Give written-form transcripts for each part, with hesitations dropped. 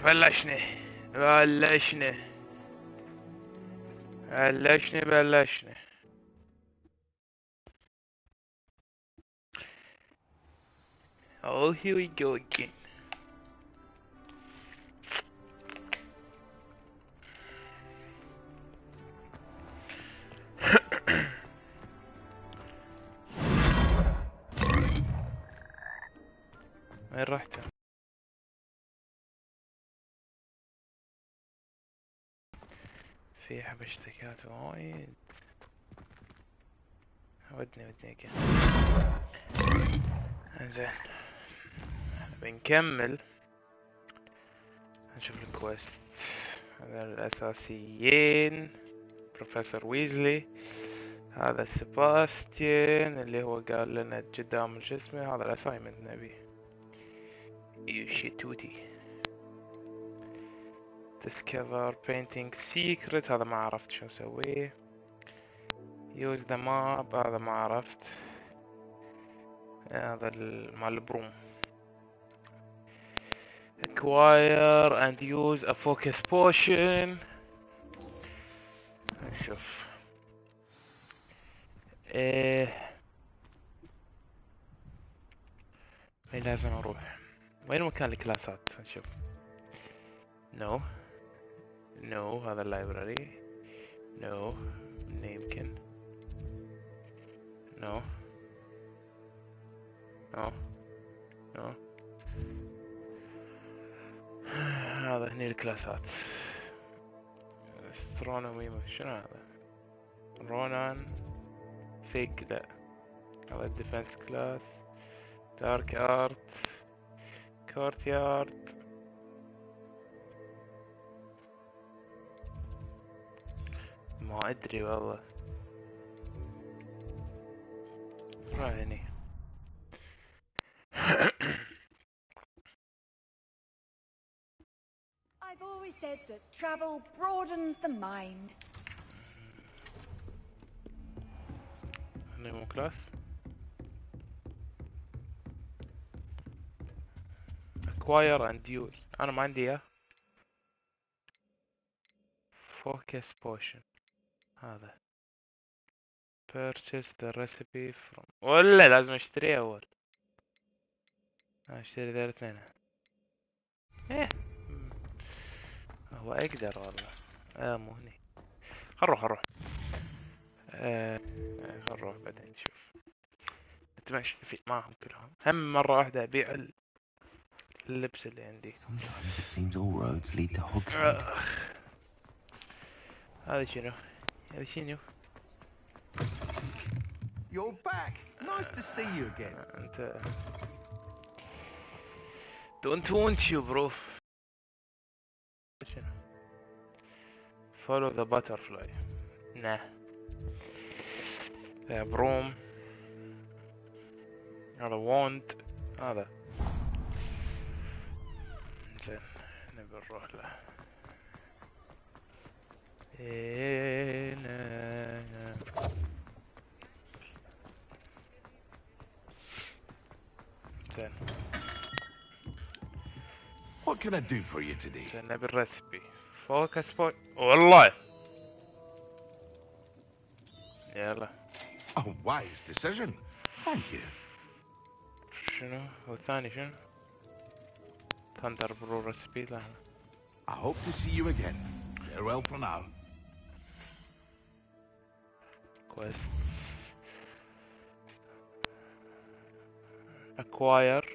بلشنا بلشنا بلشنا بلشنا. Oh, here we go again. وين رحت؟ في حبشتكات وايد. ودني كذا. انزين بنكمل نشوف الكويست. هذا الاساسيين بروفيسور ويزلي، هذا سباستيان اللي هو قال لنا قدام شو اسمه، هذا الاسايمنت نبي يوشيتوتي. discover painting secret، هذا ما عرفت شو اسويه. use the map، هذا ما عرفت. هذا مال البروم. acquire and use a focus potion. نشوف وين لازم اروح؟ وين مكان الكلاسات؟ نشوف. نو هذا اللايبراري. نو يمكن. نو هذا هني الكلاسات. استرونومي شنو هذا؟ رونان فيك، لا هذا الديفنس كلاس. دارك ارت، كورتيارد، ما ادري والله. راح هني. I've always said that travel broadens the mind. هني مو كلاس. acquire and use، انا ما عندي اياه. focus potion، هذا purchase the recipe from، ولا لازم اشتريه اول. اشتري ذا الاثنين. ايه هو اقدر والله. مو هني. خل نروح خل نروح بعدين نشوف. نتمشى في معهم كلهم. هم مرة واحدة ابيع اللبس اللي عندي. Sometimes it seems all roads lead to Hogsmeade. هذا شنو؟ You're back. Nice to see you again. انت don't want you bro. follow the butterfly. nah يا بروم. هذا wand، هذا زين نبي نروح له. زين. What can I do for you today? زين نبي الريسبي. فوكس بوينت والله. يلا. A wise decision. Thank you. شنو والثاني شنو؟ ثاندر برو ريسبي. لا I hope to see you again. Farewell for now. كويست. acquire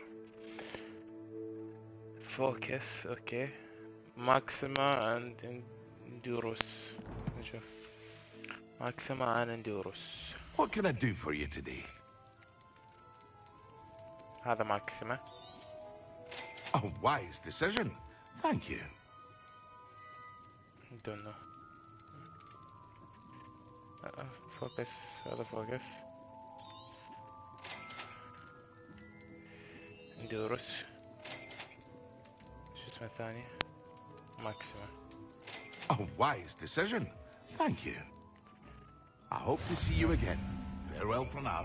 focus. اوكي. ماكسيما and endurance. نشوف ماكسيما and endurance. What can I do for you today? هذا ماكسيما. A wise decision. Thank you. don't know. focus. هذا focus. endurance. شو اسمه الثاني؟ ماكسيما. A wise decision. Thank you. I hope to see you again. Farewell for now.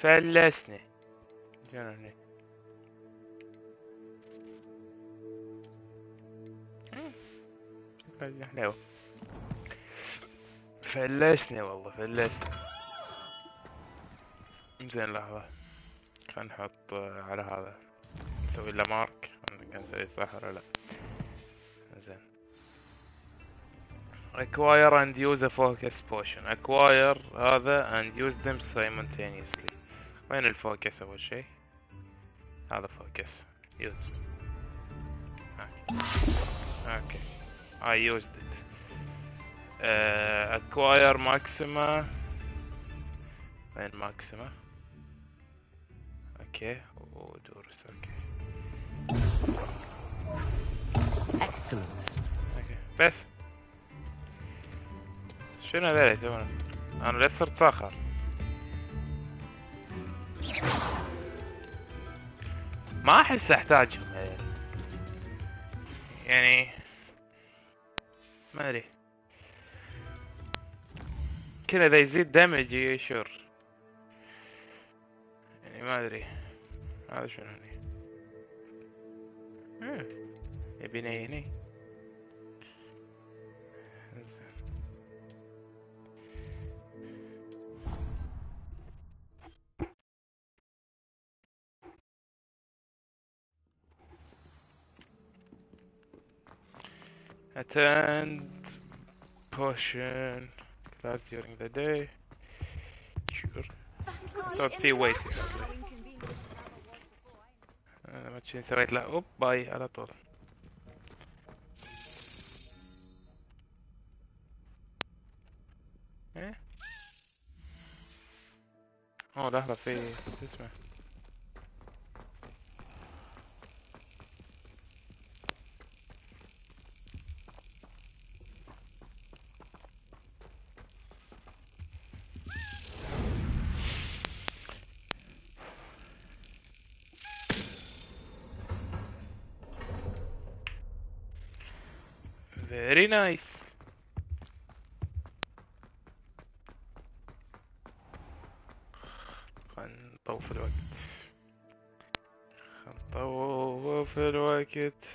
فلسني. جانا هني. حلو. فلسني والله فلسني. زين لحظة، خلينا نحط على هذا نسوي له مارك كان نسوي صح ولا لا. زين acquire and use a focus potion. acquire هذا and use them simultaneously. وين الفوكس اول شيء؟ هذا فوكس use. اوكي I used it. acquire maxima. وين maxima؟ اوكي ودورس. اوكي Excellent. اوكي بس شنو هذول يسوون؟ انا ليش صرت صاخر؟ ما احس احتاجهم يعني ما ادري. كذا اذا يزيد دمج يشر يعني ما ادري. هذا شنو هني؟ يبيني هني. Attend potion class during the day. Sure. Thought في wait. أنا ما تشين سويت له أوب باي على طول. إيه؟ لحظة في اسمه. Very nice. نطوف الوقت. نطوف الوقت.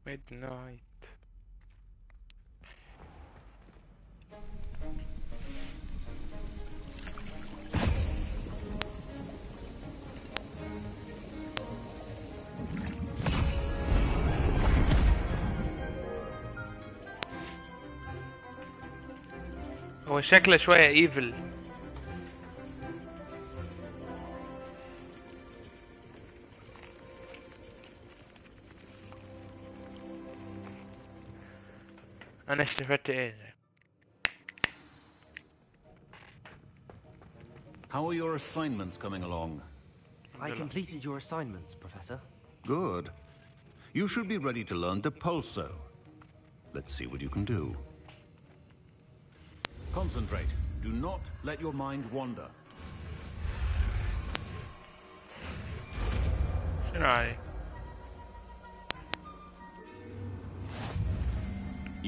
midnight. هو شكله شوية ايفل. انا استفدت ايه؟ How are your assignments coming along? I completed your assignments, Professor. Good. You should be ready to learn Depulso. Let's see what you can do. Concentrate. Do not let your mind wander. Right.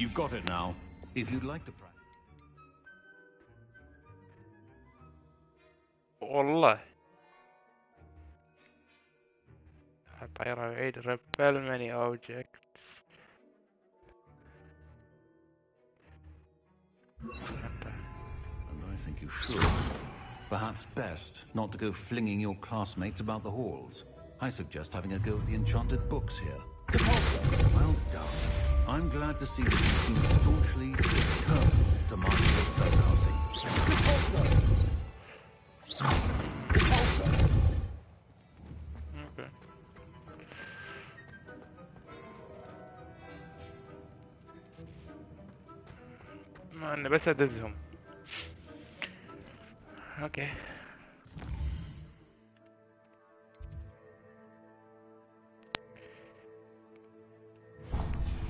You've got it now. If you'd like to practice. والله الطائرة بعيد. repel many objects. And I think you should. Perhaps best not to go flinging your classmates about the halls. I suggest having a go at the enchanted books here. Well done. I'm glad to see that you seem staunchly determined to master your spellcasting. Okay. ما أنا بس أدزهم. اوكي.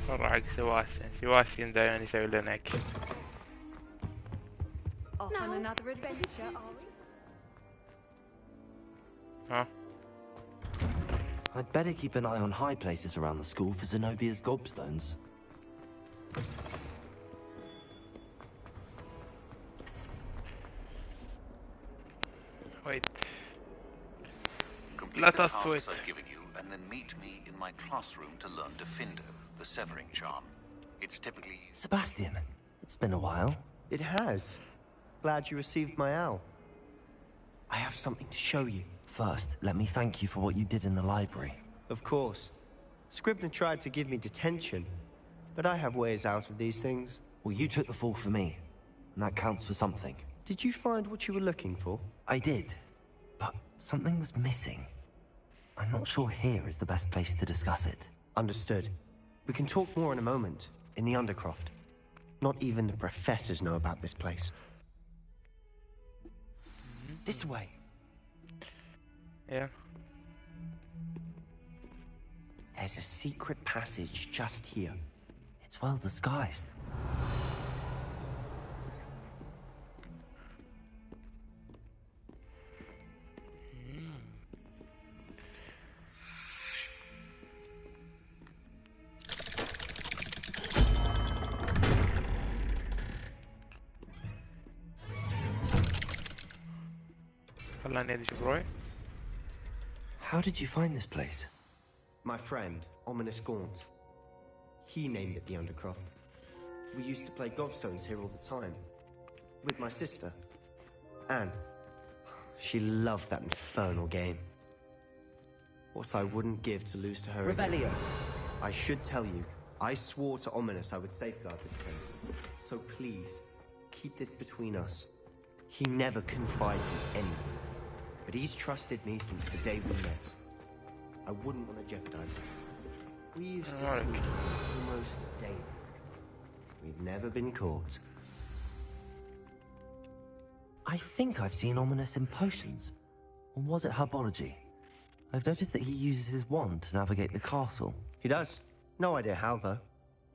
مرة حق سواسين دايما يسوي لنا اكشن. Off on another adventure, are we? ها؟ I'd better keep an eye on high places around the school for Zenobia's gobstones. wait. Complete Let the us tasks wait. I've given you, and then meet me in my classroom to learn Defindo, the severing charm. It's typically... Sebastian, it's been a while. It has. Glad you received my owl. I have something to show you. First, let me thank you for what you did in the library. Of course. Scribner tried to give me detention, but I have ways out of these things. Well, you took the fall for me, and that counts for something. Did you find what you were looking for? I did, but something was missing. I'm not sure here is the best place to discuss it. Understood. We can talk more in a moment, in the Undercroft. Not even the professors know about this place. This way. Yeah. There's a secret passage just here. It's well disguised. خلاني اشوف روي. How did you find this place? My friend, Ominous Gaunt. He named it the Undercroft. We used to play gobstones here all the time. With my sister, Anne. She loved that infernal game. What I wouldn't give to lose to her again. Revelio. I should tell you, I swore to Ominous I would safeguard this place. So please, keep this between us. He never confides in anyone. But he's trusted me since the day we met. I wouldn't want to jeopardize that. We used to sleep almost daily. We've never been caught. I think I've seen Ominous in potions. Or was it herbology? I've noticed that he uses his wand to navigate the castle. He does. No idea how, though.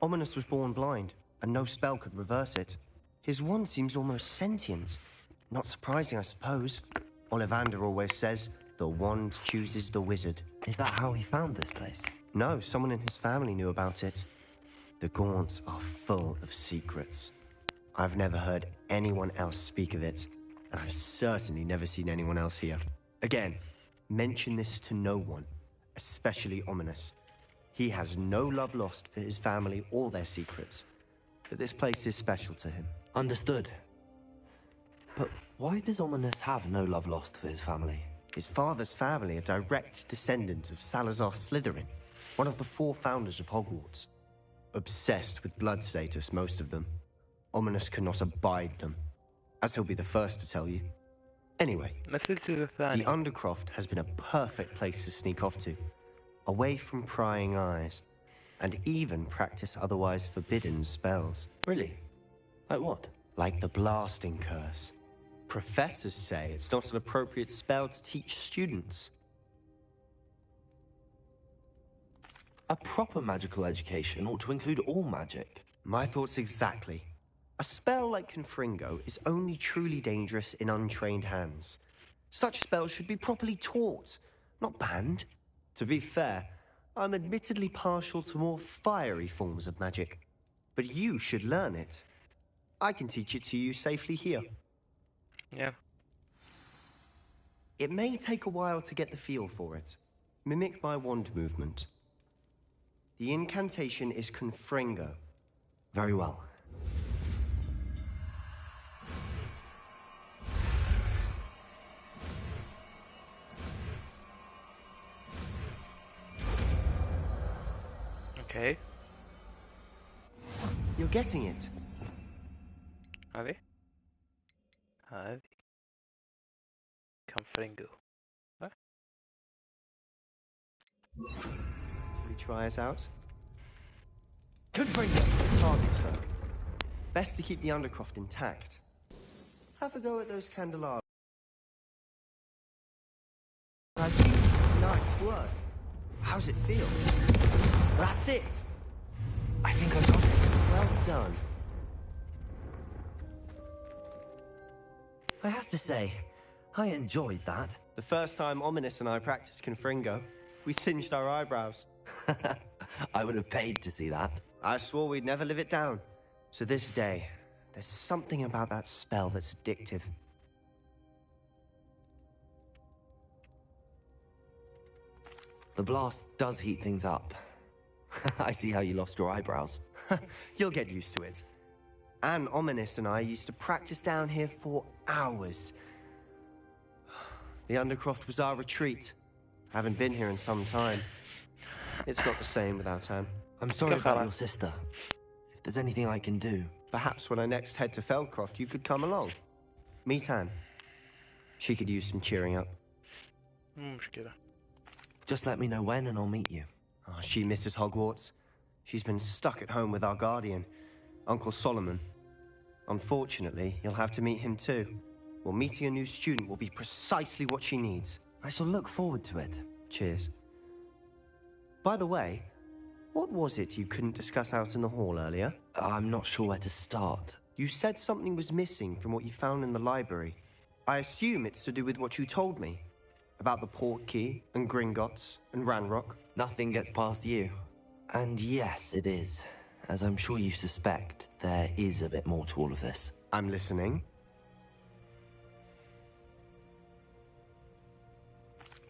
Ominous was born blind, and no spell could reverse it. His wand seems almost sentient. Not surprising, I suppose. Ollivander always says, the wand chooses the wizard. Is that how he found this place? No, someone in his family knew about it. The Gaunts are full of secrets. I've never heard anyone else speak of it, and I've certainly never seen anyone else here. Again, mention this to no one, especially Ominous. He has no love lost for his family or their secrets, but this place is special to him. Understood. But why does Ominous have no love lost for his family? His father's family are direct descendants of Salazar Slytherin, one of the 4 founders of Hogwarts. Obsessed with blood status, most of them. Ominous cannot abide them, as he'll be the first to tell you. Anyway, the Undercroft has been a perfect place to sneak off to, away from prying eyes, and even practice otherwise forbidden spells. Really? Like what? Like the blasting curse. Professors say it's not an appropriate spell to teach students. A proper magical education ought to include all magic. My thoughts exactly. A spell like Confringo is only truly dangerous in untrained hands. Such spells should be properly taught, not banned. To be fair, I'm admittedly partial to more fiery forms of magic. But you should learn it. I can teach it to you safely here. Yeah. It may take a while to get the feel for it. Mimic my wand movement. The incantation is Confringo. Very well. Okay. You're getting it. هذه Confringo. Shall we try it out? Confringo. Target, sir. Best to keep the Undercroft intact. Have a go at those candelabras. Nice work. How's it feel? That's it. I think I got it. Well done. I have to say, I enjoyed that. The first time Ominous and I practiced Confringo, we singed our eyebrows. I would have paid to see that. I swore we'd never live it down. So this day, there's something about that spell that's addictive. The blast does heat things up. I see how you lost your eyebrows. You'll get used to it. Anne, Ominous and I used to practice down here for hours. The Undercroft was our retreat. Haven't been here in some time. It's not the same without Anne. I'm sorry about your sister. If there's anything I can do... Perhaps when I next head to Feldcroft, you could come along. Meet Anne. She could use some cheering up. مشكلة. Just let me know when and I'll meet you. Oh, she misses Hogwarts. She's been stuck at home with our guardian, Uncle Solomon. Unfortunately, you'll have to meet him too. Well, meeting a new student will be precisely what she needs. I shall look forward to it. Cheers. By the way, what was it you couldn't discuss out in the hall earlier? I'm not sure where to start. You said something was missing from what you found in the library. I assume it's to do with what you told me. About the port key, and Gringotts, and Ranrock. Nothing gets past you. And yes, it is. As I'm sure you suspect, there is a bit more to all of this. I'm listening.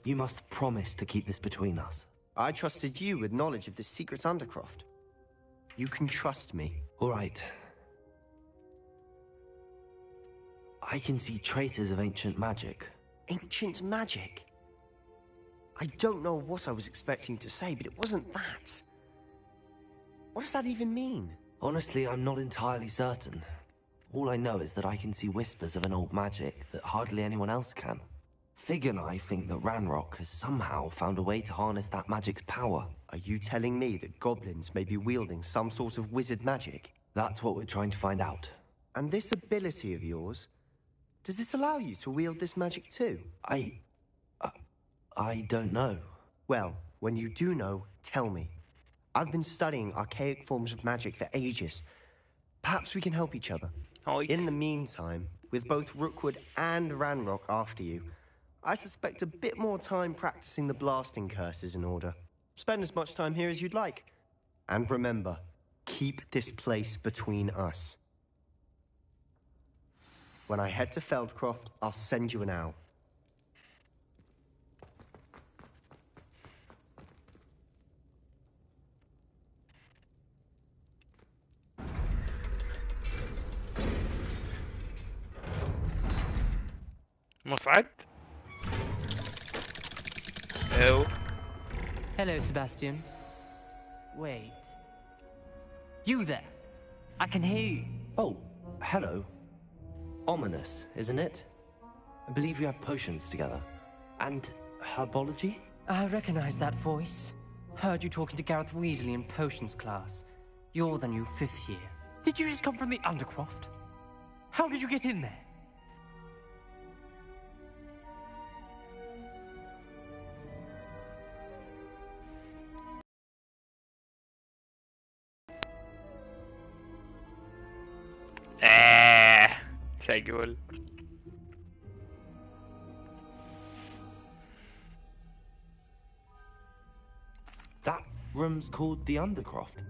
You must promise to keep this between us. I trusted you with knowledge of the secret Undercroft. You can trust me. All right. I can see traces of ancient magic. Ancient magic? I don't know what I was expecting to say, but it wasn't that. What does that even mean? Honestly, I'm not entirely certain. All I know is that I can see whispers of an old magic that hardly anyone else can. Fig and I think that Ranrock has somehow found a way to harness that magic's power. Are you telling me that goblins may be wielding some sort of wizard magic? That's what we're trying to find out. And this ability of yours, does it allow you to wield this magic too? I don't know. Well, when you do know, tell me. I've been studying archaic forms of magic for ages. Perhaps we can help each other. In the meantime, with both Rookwood and Ranrock after you, I suspect a bit more time practicing the blasting curse is in order. Spend as much time here as you'd like. And remember, keep this place between us. When I head to Feldcroft, I'll send you an owl. مصعد. Ew. Hello, Sebastian. Wait. You there? I can hear you. Oh, hello. Ominous, isn't it? I believe you have potions together. And herbology? I recognize that voice. Heard you talking to Gareth Weasley in potions class. You're the new 5th year. Did you just come from the Undercroft? How did you get in there? شو اقول؟ That room's called the Undercroft.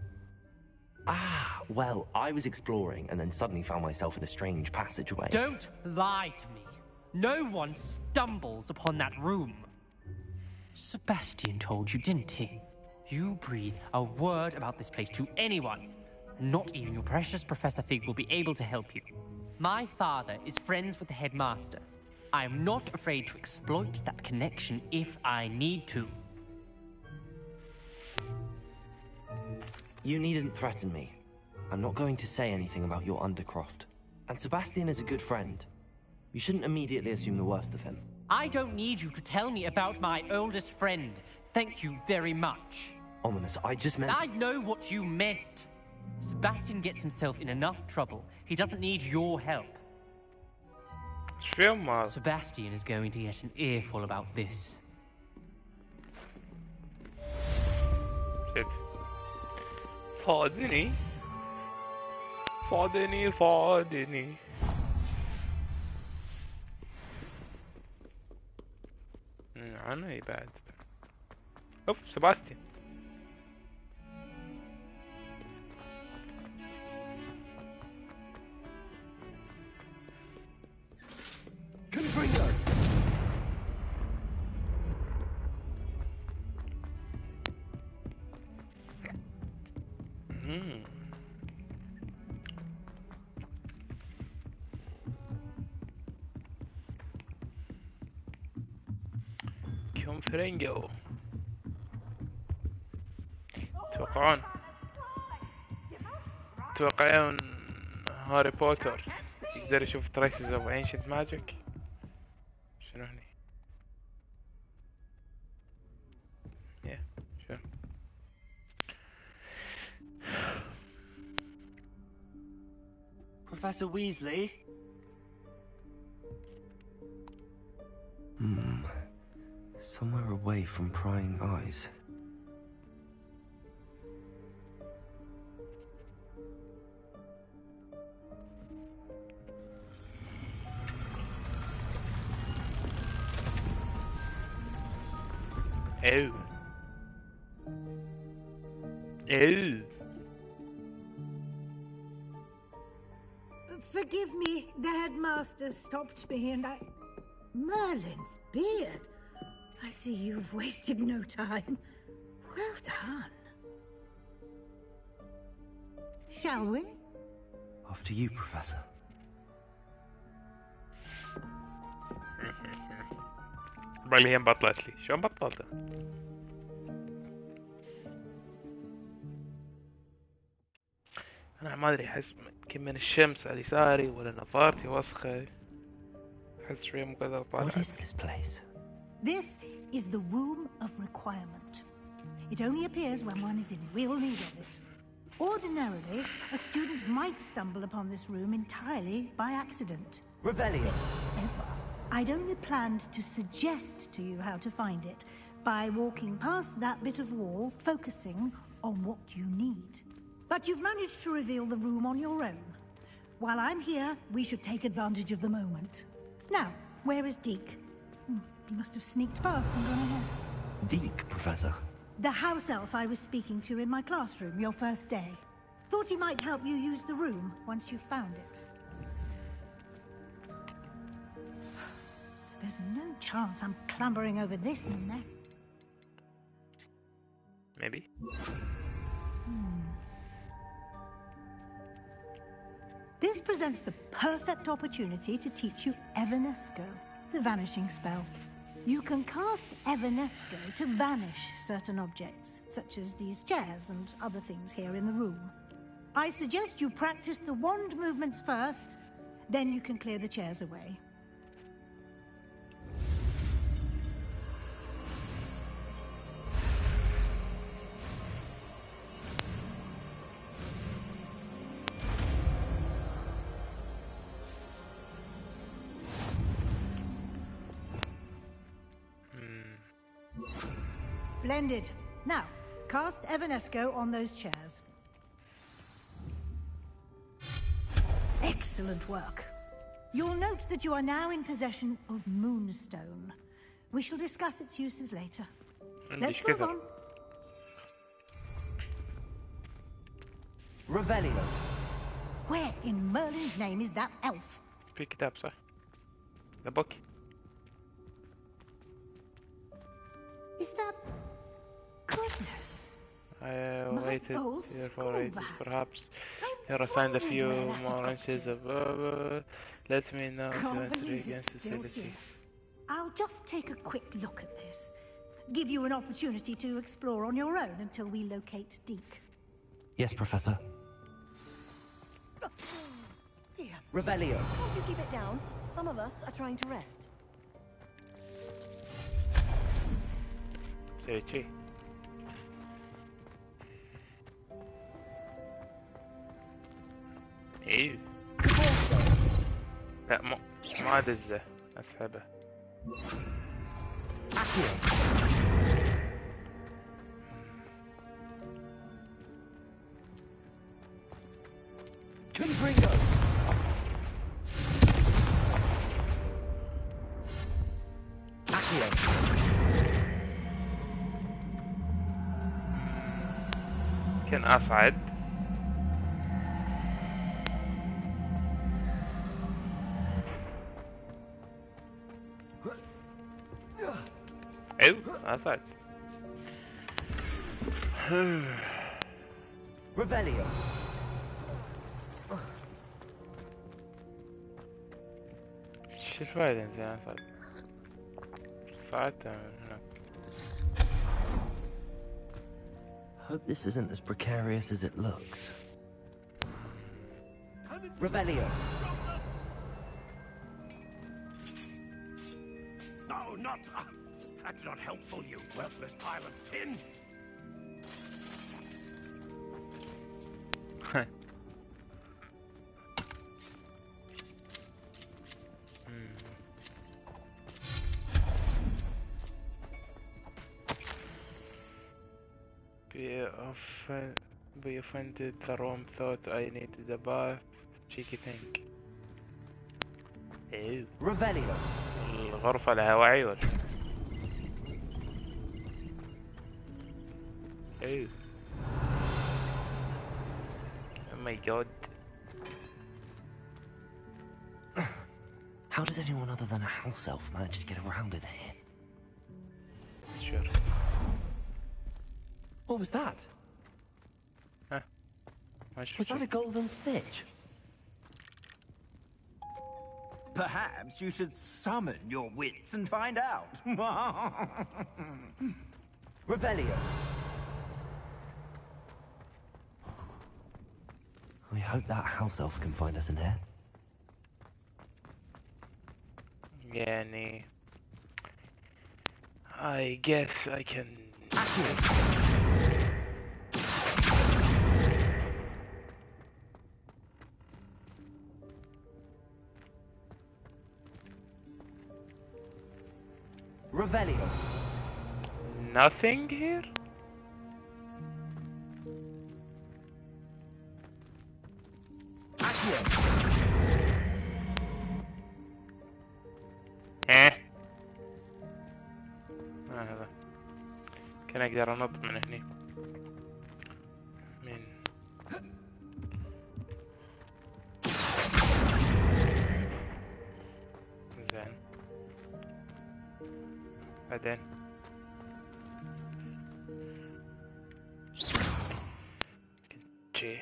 Ah, well, I was exploring and then suddenly found myself in a strange passageway. Don't lie to me. No one stumbles upon that room. Sebastian told you, didn't he? You breathe a word about this place to anyone, and not even your precious Professor Fig will be able to help you. My father is friends with the headmaster. I am not afraid to exploit that connection if I need to. You needn't threaten me. I'm not going to say anything about your Undercroft. And Sebastian is a good friend. You shouldn't immediately assume the worst of him. I don't need you to tell me about my oldest friend. Thank you very much. Ominous, I just meant... I know what you meant. Sebastian gets himself in enough trouble. He doesn't need your help. Sebastian is going to get an earful about this. Shit. صادني صادني صادني. أنا بعد. أوف سباستيان. هم فرنجو. تتوقعون هاري بوتر يقدر يشوف traces of ancient magic؟ شنو هني؟ شنو؟ Professor Weasley? Somewhere away from prying eyes. Oh. Oh. Forgive me, the headmaster stopped me and I... Merlin's beard. I see you've wasted no time. Well done. Shall we? After you, Professor. بالي هي بطلت لي. شلون بطلتها؟ انا ما ادري، احس يمكن من الشمس على يساري ولا نظارتي وسخة. احس شوية مو قادر اطالع. What is this place? This is the Room of Requirement. It only appears when one is in real need of it. Ordinarily, a student might stumble upon this room entirely by accident. Revelio. However, I'd only planned to suggest to you how to find it by walking past that bit of wall, focusing on what you need. But you've managed to reveal the room on your own. While I'm here, we should take advantage of the moment. Now, where is Deke? He must have sneaked past and gone ahead. Deke, Professor. The house elf I was speaking to in my classroom your first day. Thought he might help you use the room once you found it. There's no chance I'm clambering over this mess. Maybe. This presents the perfect opportunity to teach you Evanesco, the vanishing spell. You can cast Evanesco to vanish certain objects, such as these chairs and other things here in the room. I suggest you practice the wand movements first, then you can clear the chairs away. Splendid. Now, cast Evanesco on those chairs. Excellent work. You'll note that you are now in possession of Moonstone. We shall discuss its uses later. Let's move on. Revelio. Where in Merlin's name is that elf? Pick it up, sir. The book. Is that... Goodness. I waited here for ages. Perhaps you're assigned a few more inches of... let me know if you enter against this legacy. I'll just take a quick look at this. Give you an opportunity to explore on your own until we locate Deke. Yes, Professor. Dear. Revelio. Can't you keep it down? Some of us are trying to rest. Seriously. ايه لا ما ادزه اسحبه. Confringo. Accio. يمكن اصعد. اصعد. Revelio. شو الفايدة انت اصعد؟ صعدت من هناك. Hope this isn't as precarious as it looks. Revelio. No, not... that's not helpful, you worthless pile of tin. Be offended, the room thought I needed a bath. Cheeky thing. ايوه. Revelio. الغرفة لها وعي ولا؟ ايوه. Oh my god. How does anyone other than a house elf manage to get around in here? Sure. What was that? Huh? Was that a golden stitch? Perhaps you should summon your wits and find out. Revelio. We hope that house elf can find us in here. يعني I guess I can. Revelio. Nothing here? هذا كان اقدر انط من هني من زين بعدين جي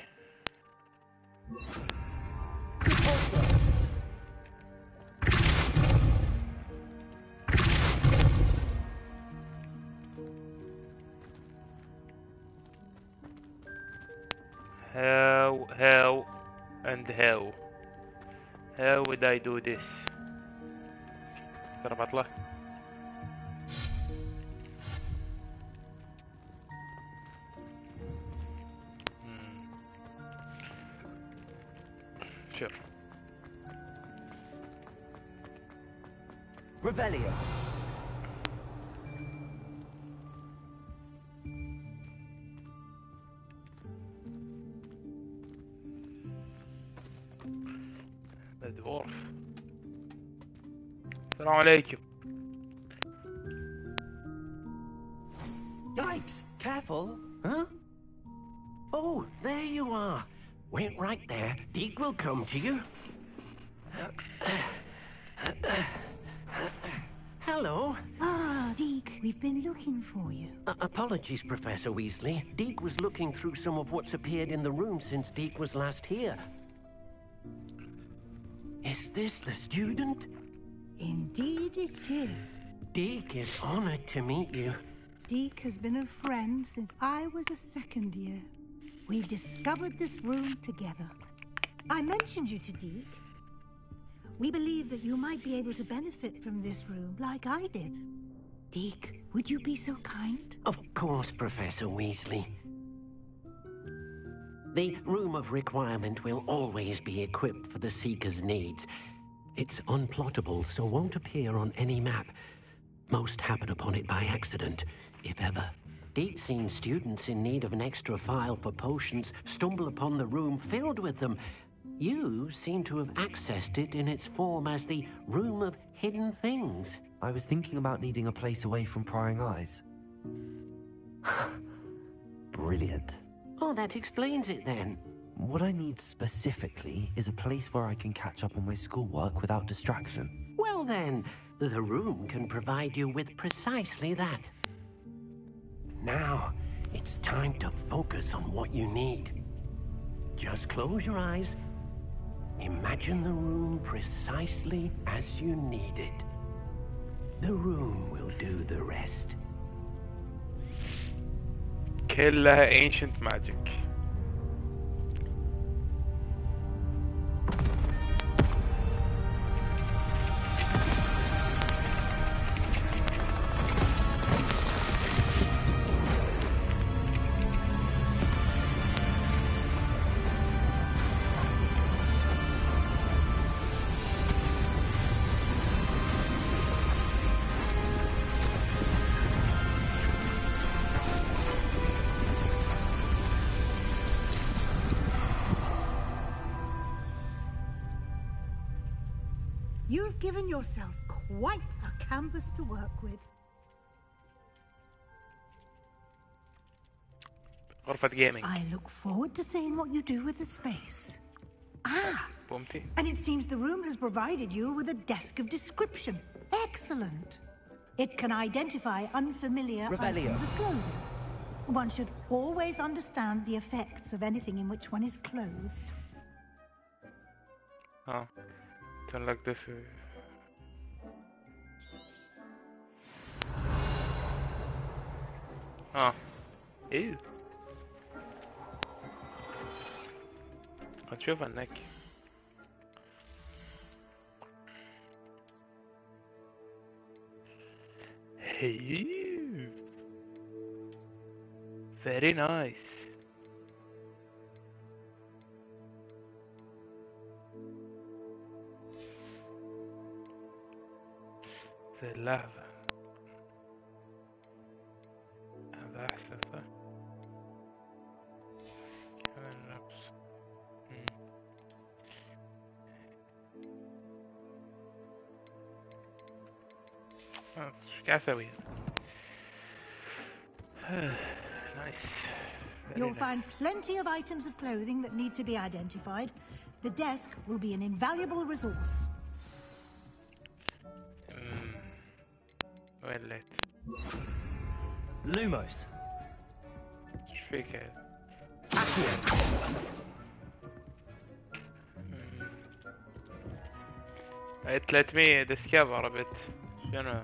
how would I do this? ترى بطلع شوف Revelio. الدورف السلام عليكم. Yikes! Careful! Huh? Oh, there you are. Wait right there. Deke will come to you. Hello. Ah, Deke, we've been looking for you. Apologies, Professor Weasley. Deke was looking through some of what's appeared in the room since Deke was last here. Is this the student? Indeed it is. Deke is honored to meet you. Deke has been a friend since I was a second year. We discovered this room together. I mentioned you to Deke. We believe that you might be able to benefit from this room like I did. Deke, would you be so kind? Of course, Professor Weasley. The Room of Requirement will always be equipped for the Seeker's needs. It's unplottable, so won't appear on any map. Most happen upon it by accident, if ever. Deep-seen students in need of an extra file for potions stumble upon the room filled with them. You seem to have accessed it in its form as the Room of Hidden Things. I was thinking about needing a place away from prying eyes. Brilliant. Oh, that explains it then. What I need specifically is a place where I can catch up on my schoolwork without distraction. Well then, the room can provide you with precisely that. Now, it's time to focus on what you need. Just close your eyes. Imagine the room precisely as you need it. The room will do the rest. كلها ancient magic. You've given yourself quite a canvas to work with. غرفة gaming. I look forward to seeing what you do with the space. Ah! بومتي. And it seems the room has provided you with a desk of description. Excellent. It can identify unfamiliar items of clothing. One should always understand the effects of anything in which one is clothed. Oh. To unlock this. Oh. Ew. هتشوف عنك. Hey. Very nice. اللعبة هذا أحسن صح؟ كمان نفس ايش قاعد أسوي؟ Nice. You'll find plenty of items of clothing that need to be identified. The desk will be an invaluable resource. ولت Lumos. ايش فيك؟ 300 ديسكفر بت شنو؟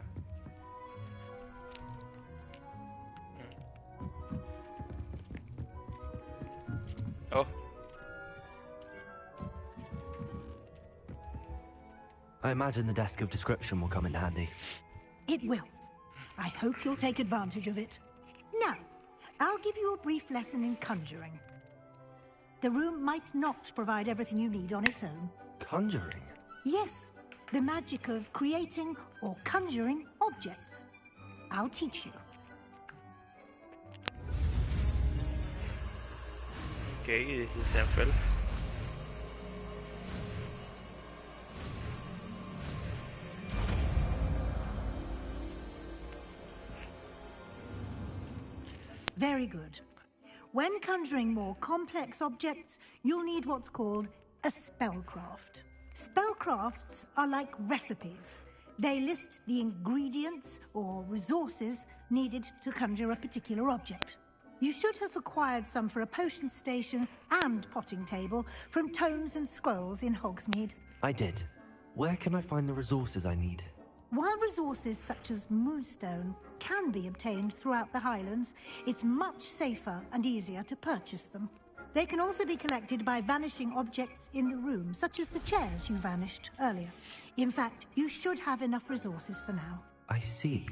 اوه I imagine the desk of description will come in handy. It will. I hope you'll take advantage of it. Now, I'll give you a brief lesson in conjuring. The room might not provide everything you need on its own. Conjuring? Yes, the magic of creating or conjuring objects. I'll teach you. Okay, this is simple. Very good. When conjuring more complex objects, you'll need what's called a spellcraft. Spellcrafts are like recipes. They list the ingredients or resources needed to conjure a particular object. You should have acquired some for a potion station and potting table from tomes and scrolls in Hogsmeade. I did. Where can I find the resources I need? While resources such as moonstone can be obtained throughout the Highlands, it's much safer and easier to purchase them. They can also be collected by vanishing objects in the room, such as the chairs you vanished earlier. In fact, you should have enough resources for now. I see.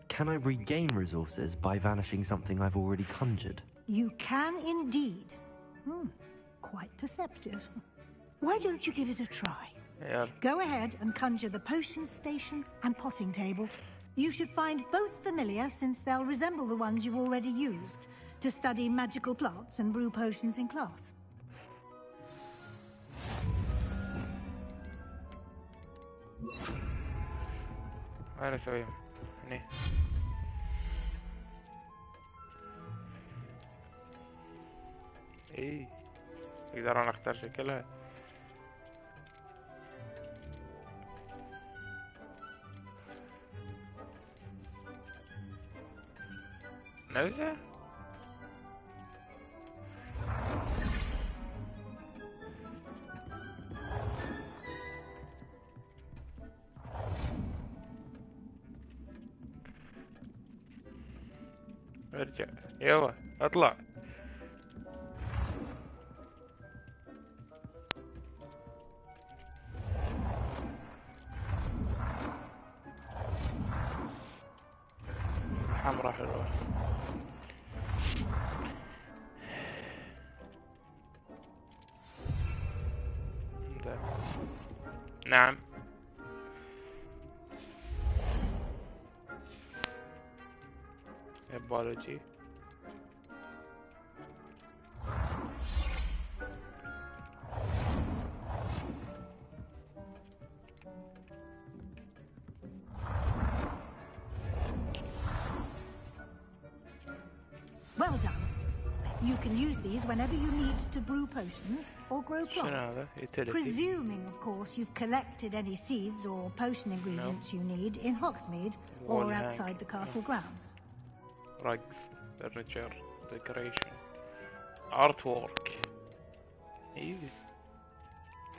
Can I regain resources by vanishing something I've already conjured? You can indeed. Quite perceptive. Why don't you give it a try? Yeah. Go ahead and conjure the potion station and potting table. You should find both familiar since they'll resemble the ones you've already used to study magical plants and brew potions in class. أنا أسويهم هني. إيه أقدر أنا أختار شكلها. نوزة ارجع يلا اطلع. حمرا حلوة. ده. نعم. بيولوجي. Well done. You can use these whenever you need to brew potions or grow plants. Presuming, of course, you've collected any seeds or potion ingredients you need in Hogsmeade or outside the castle grounds. Rugs, furniture, decoration, artwork, easy.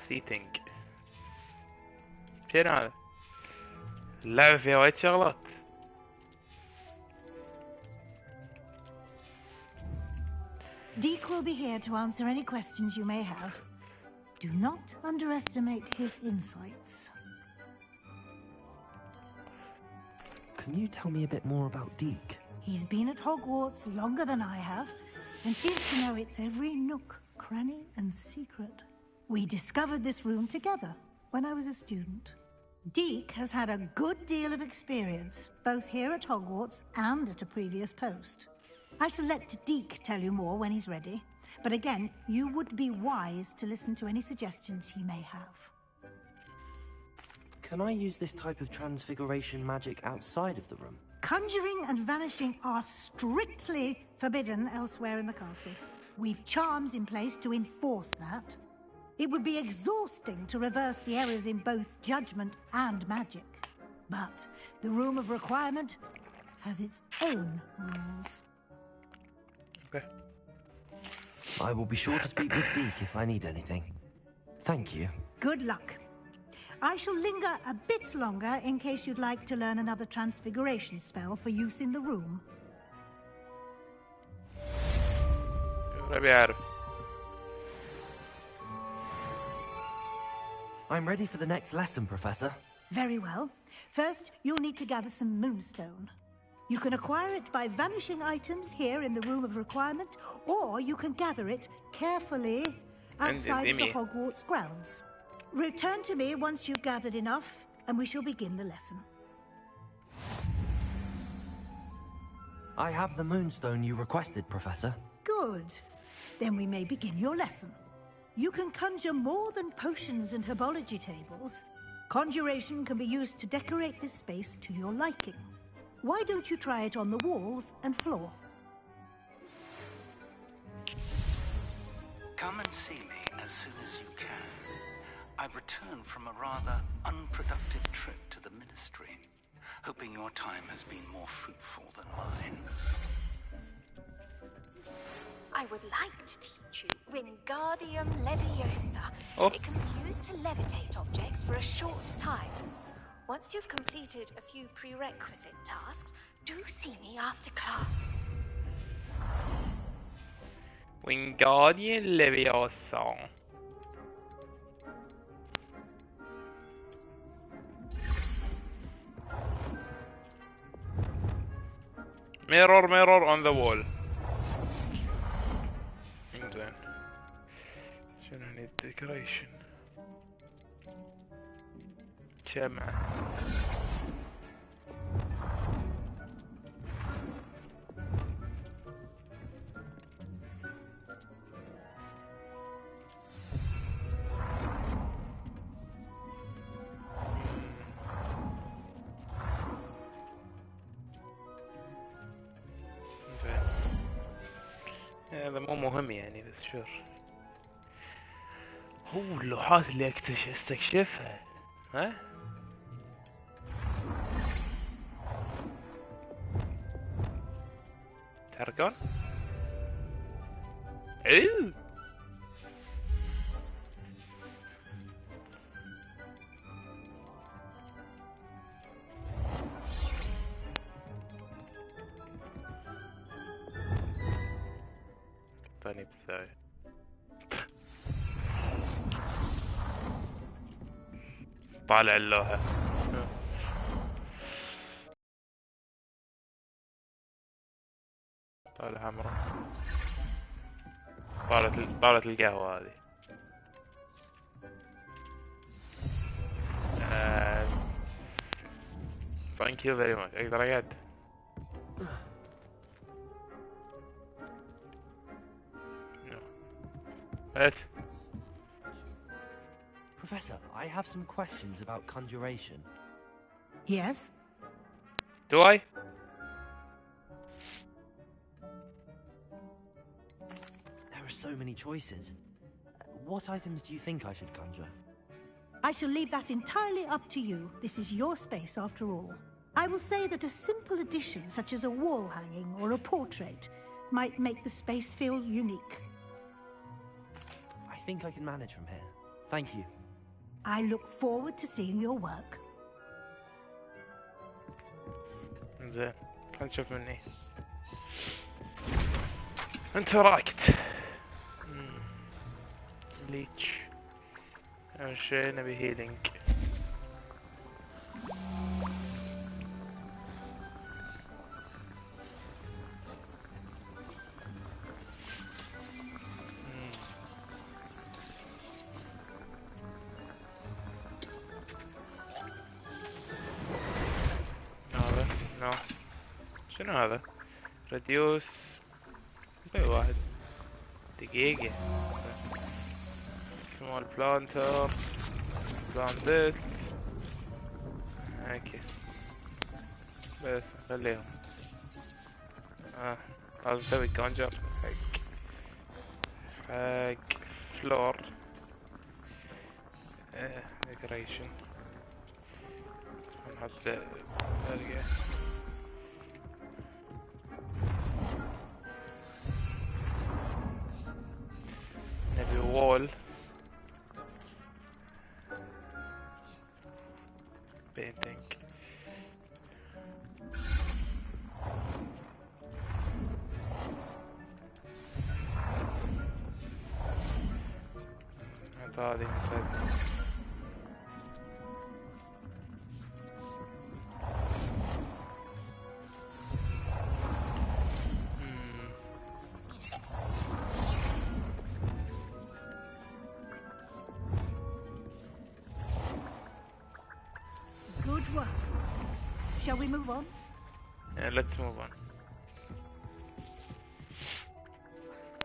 Seating. شنو هذا؟ اللعبة فيها وايد شغلات. Deke will be here to answer any questions you may have. Do not underestimate his insights. Can you tell me a bit more about Deke? He's been at Hogwarts longer than I have, and seems to know its every nook, cranny, and secret. We discovered this room together when I was a student. Deke has had a good deal of experience, both here at Hogwarts and at a previous post. I shall let Deke tell you more when he's ready, but again, you would be wise to listen to any suggestions he may have. Can I use this type of transfiguration magic outside of the room? Conjuring and vanishing are strictly forbidden elsewhere in the castle. We've charms in place to enforce that. It would be exhausting to reverse the errors in both judgment and magic. But the Room of Requirement has its own rules. Okay. I will be sure to speak with Deke if I need anything. Thank you. Good luck. I shall linger a bit longer in case you'd like to learn another transfiguration spell for use in the room. I'm ready for the next lesson, Professor. Very well. First, you'll need to gather some moonstone. You can acquire it by vanishing items here in the Room of Requirement, or you can gather it carefully outside of the Hogwarts grounds. Return to me once you've gathered enough, and we shall begin the lesson. I have the moonstone you requested, Professor. Good. Then we may begin your lesson. You can conjure more than potions and herbology tables. Conjuration can be used to decorate this space to your liking. Why don't you try it on the walls and floor? Come and see me as soon as you can. I've returned from a rather unproductive trip to the Ministry, hoping your time has been more fruitful than mine. I would like to teach you Wingardium Leviosa. Oh. It can be used to levitate objects for a short time. Once you've completed a few prerequisite tasks, do see me after class. Wingardium Leviosa. Mirror, mirror on the wall. زين. شنو هني decoration. شمعة. هذا مو مهم يعني بس شور. هو اللوحات اللي استكشفها ها؟ تحركون؟ ايوه الزاوية. طالع اللوحة. طالع حمراء. طالت القهوة هذه. Thank you very much. اقدر اقعد؟ No. Professor, I have some questions about conjuration. Yes? Do I? There are so many choices. What items do you think I should conjure? I shall leave that entirely up to you. This is your space after all. I will say that a simple addition such as a wall hanging or a portrait might make the space feel unique. I think I can manage from here. Thank you. I look forward to seeing your work. زين خل نشوف مني. انتراكت. ليتش. أول شي نبي هيلينج. هذا نو شنو هذا؟ ريديوس واحد دقيقة. small planter plant this. اوكي بس خليهم. لازم اسوي كونجر حق فلور ديكوريشن. نحط برقة. نبي وول painting. هذه مساعدة. Good work. Shall we move on? Yeah, let's move on.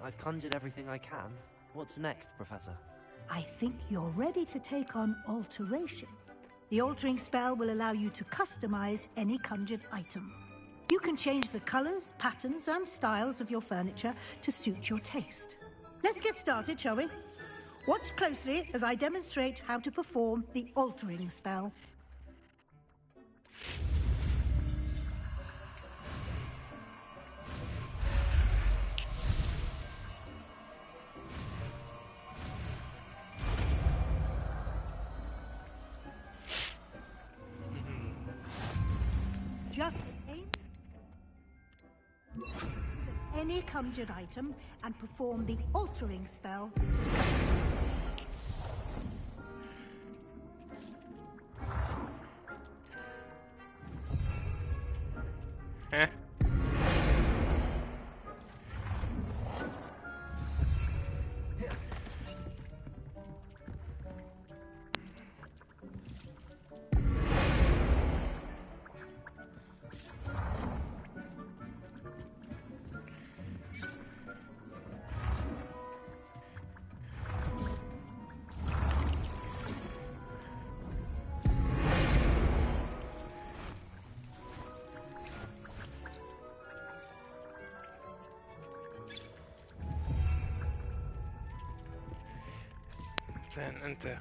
I've conjured everything I can. What's next, Professor? I think you're ready to take on alteration. The altering spell will allow you to customize any conjured item. You can change the colors, patterns, and styles of your furniture to suit your taste. Let's get started, shall we? Watch closely as I demonstrate how to perform the altering spell. Just aim at any conjured item and perform the altering spell to customize it. Then enter.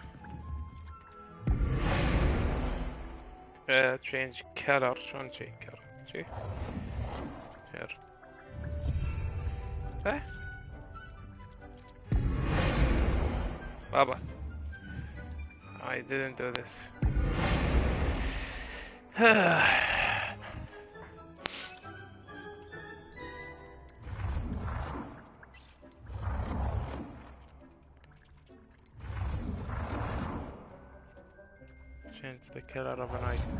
Change color. شلون change color؟ شي؟ غير. صح؟ بابا. I didn't do this. Change the color of an item.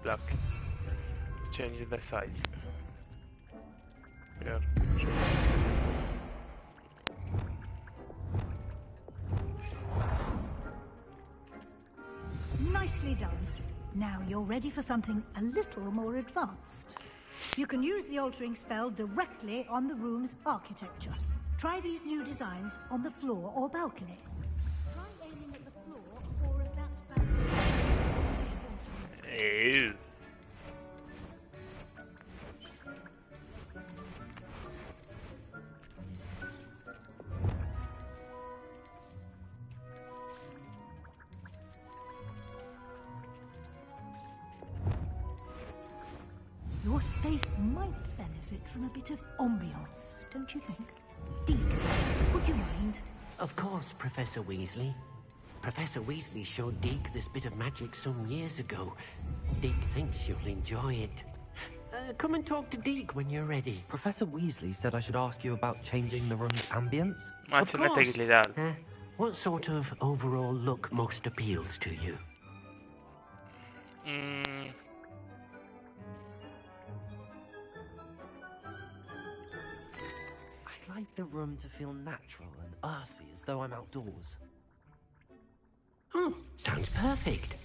Block. Change the size. Yeah. Nicely done. Now you're ready for something a little more advanced. You can use the altering spell directly on the room's architecture. Try these new designs on the floor or balcony. Try aiming at the floor or at that balcony. Ew. Your space might benefit from a bit of ambiance, don't you think? Deke, would you mind? Of course, Professor Weasley. Professor Weasley showed Deke this bit of magic some years ago. Deke thinks you'll enjoy it. Come and talk to Deke when you're ready. Professor Weasley said I should ask you about changing the room's ambience. Of course. What sort of overall look most appeals to you? I'd like the room to feel natural and earthy, as though I'm outdoors. Sounds perfect.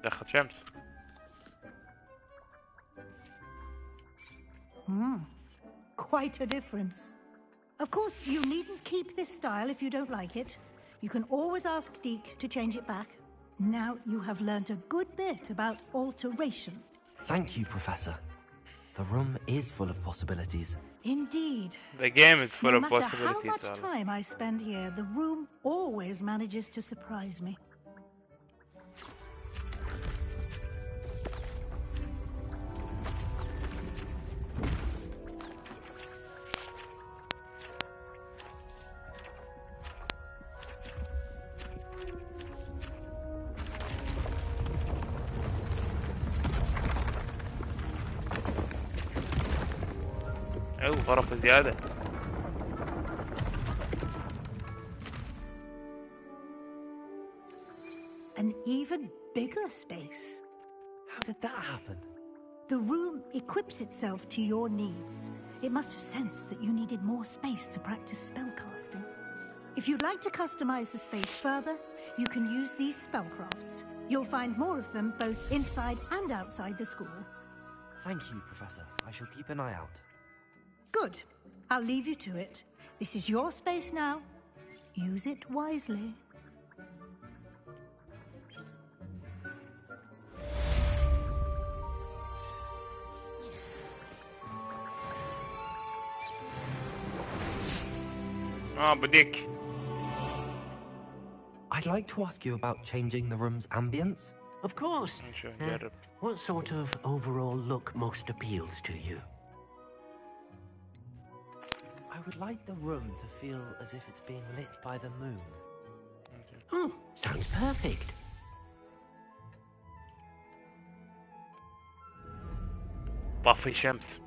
دخل شمس. Quite a difference. Of course, you needn't keep this style if you don't like it. You can always ask Deke to change it back. Now you have learnt a good bit about alteration. Thank you, Professor. The room is full of possibilities. Indeed. The game is full of No matter possibilities. how much time I spend here, the room always manages to surprise me. غرف زيادة. An even bigger space. How did that happen? The room equips itself to your needs. It must have sensed that you needed more space to practice spellcasting. If you'd like to customize the space further, you can use these spellcrafts. You'll find more of them both inside and outside the school. Thank you, Professor. I shall keep an eye out. Good. I'll leave you to it. This is your space now. Use it wisely. بديك. I'd like to ask you about changing the room's ambience. Of course. What sort of overall look most appeals to you? I would like the room to feel as if it's being lit by the moon. Sounds perfect. طفي شمس.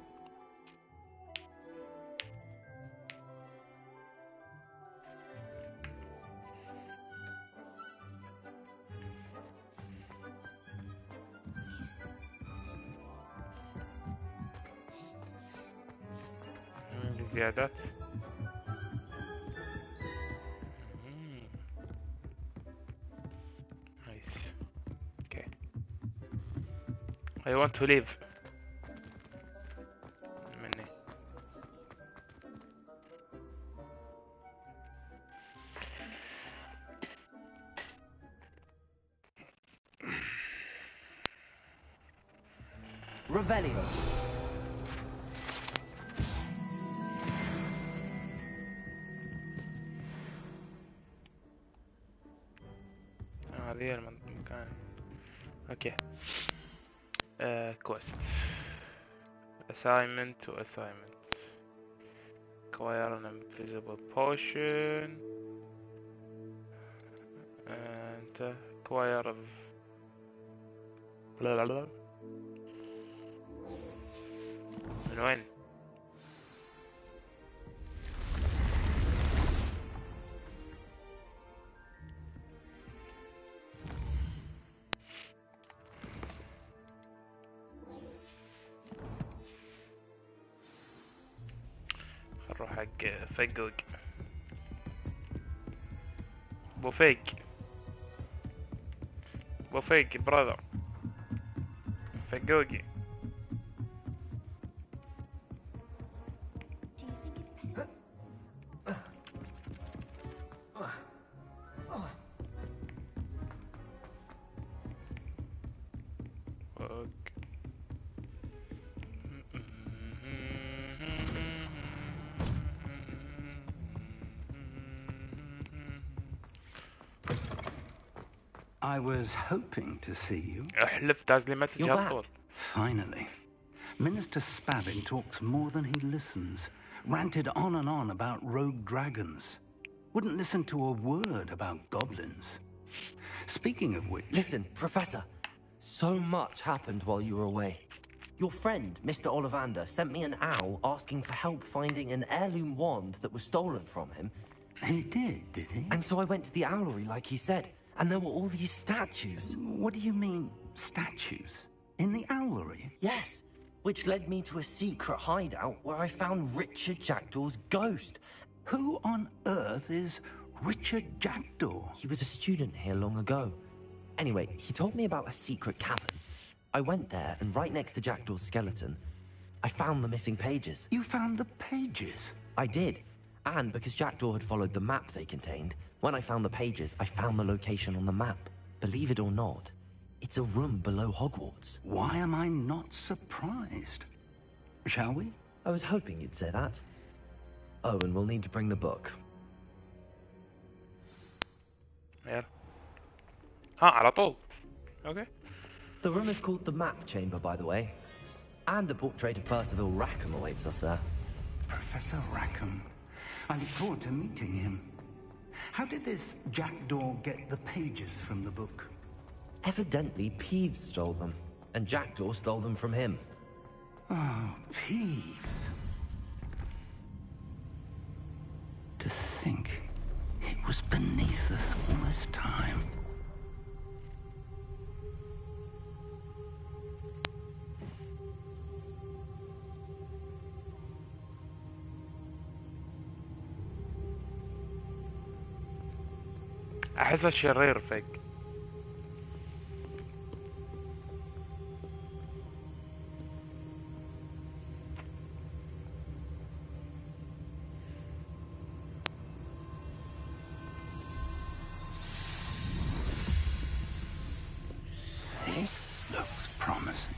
زيادات. Nice. Okay. I want to leave. مني. Revelio. هذه المكان. اوكي. كويست. assignment to assignment. acquire an invisible potion. انت كواير اوف لا لا لا من وين؟ نروح حق فقق بوفيق براذر فقوقي. I was hoping to see you. You're back. Finally. Minister Spavin talks more than he listens. Ranted on and on about rogue dragons. Wouldn't listen to a word about goblins. Speaking of which... Listen, Professor. So much happened while you were away. Your friend, Mr. Ollivander, sent me an owl asking for help finding an heirloom wand that was stolen from him. He did he? And so I went to the owlery like he said, and there were all these statues. What do you mean, statues? In the owlery? Yes, which led me to a secret hideout where I found Richard Jackdaw's ghost. Who on earth is Richard Jackdaw? He was a student here long ago. Anyway, he told me about a secret cavern. I went there, and right next to Jackdaw's skeleton, I found the missing pages. You found the pages? I did. And because Jackdaw had followed the map they contained, when I found the pages, I found the location on the map. Believe it or not, it's a room below Hogwarts. Why am I not surprised? Shall we? I was hoping you'd say that. Oh, and we'll need to bring the book. Yeah. على طول. Okay. The room is called the Map Chamber, by the way. And a portrait of Percival Rackham awaits us there. Professor Rackham. I look forward to meeting him. How did this Jackdaw get the pages from the book? Evidently, Peeves stole them, and Jackdaw stole them from him. Oh, Peeves. To think it was beneath us all this time. أحسه شرير فيك. This looks promising.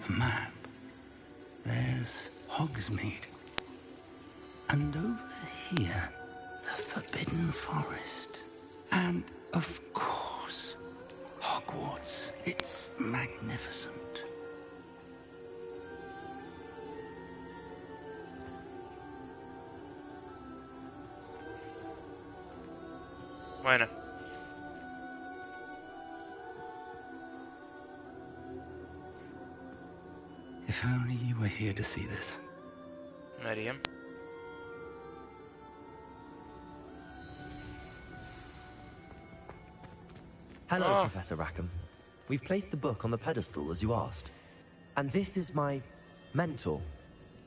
Map. There's Hogsmeade. And over here, the Forbidden Forest. And, of course, Hogwarts. It's magnificent. وينه؟ If only you were here to see this. مريم. Hello, Professor Rackham. We've placed the book on the pedestal as you asked. And this is my mentor,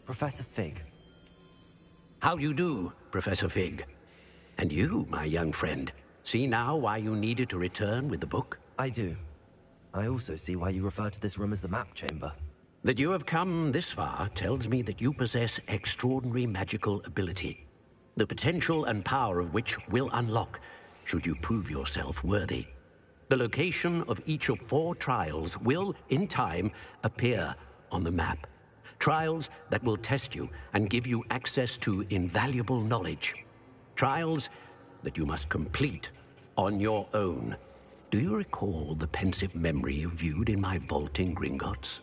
Professor Fig. How you do, Professor Fig? And you, my young friend, see now why you needed to return with the book? I do. I also see why you refer to this room as the Map Chamber. That you have come this far tells me that you possess extraordinary magical ability, the potential and power of which will unlock should you prove yourself worthy. The location of each of 4 trials will, in time, appear on the map. Trials that will test you and give you access to invaluable knowledge. Trials that you must complete on your own. Do you recall the pensive memory you viewed in my vault in Gringotts?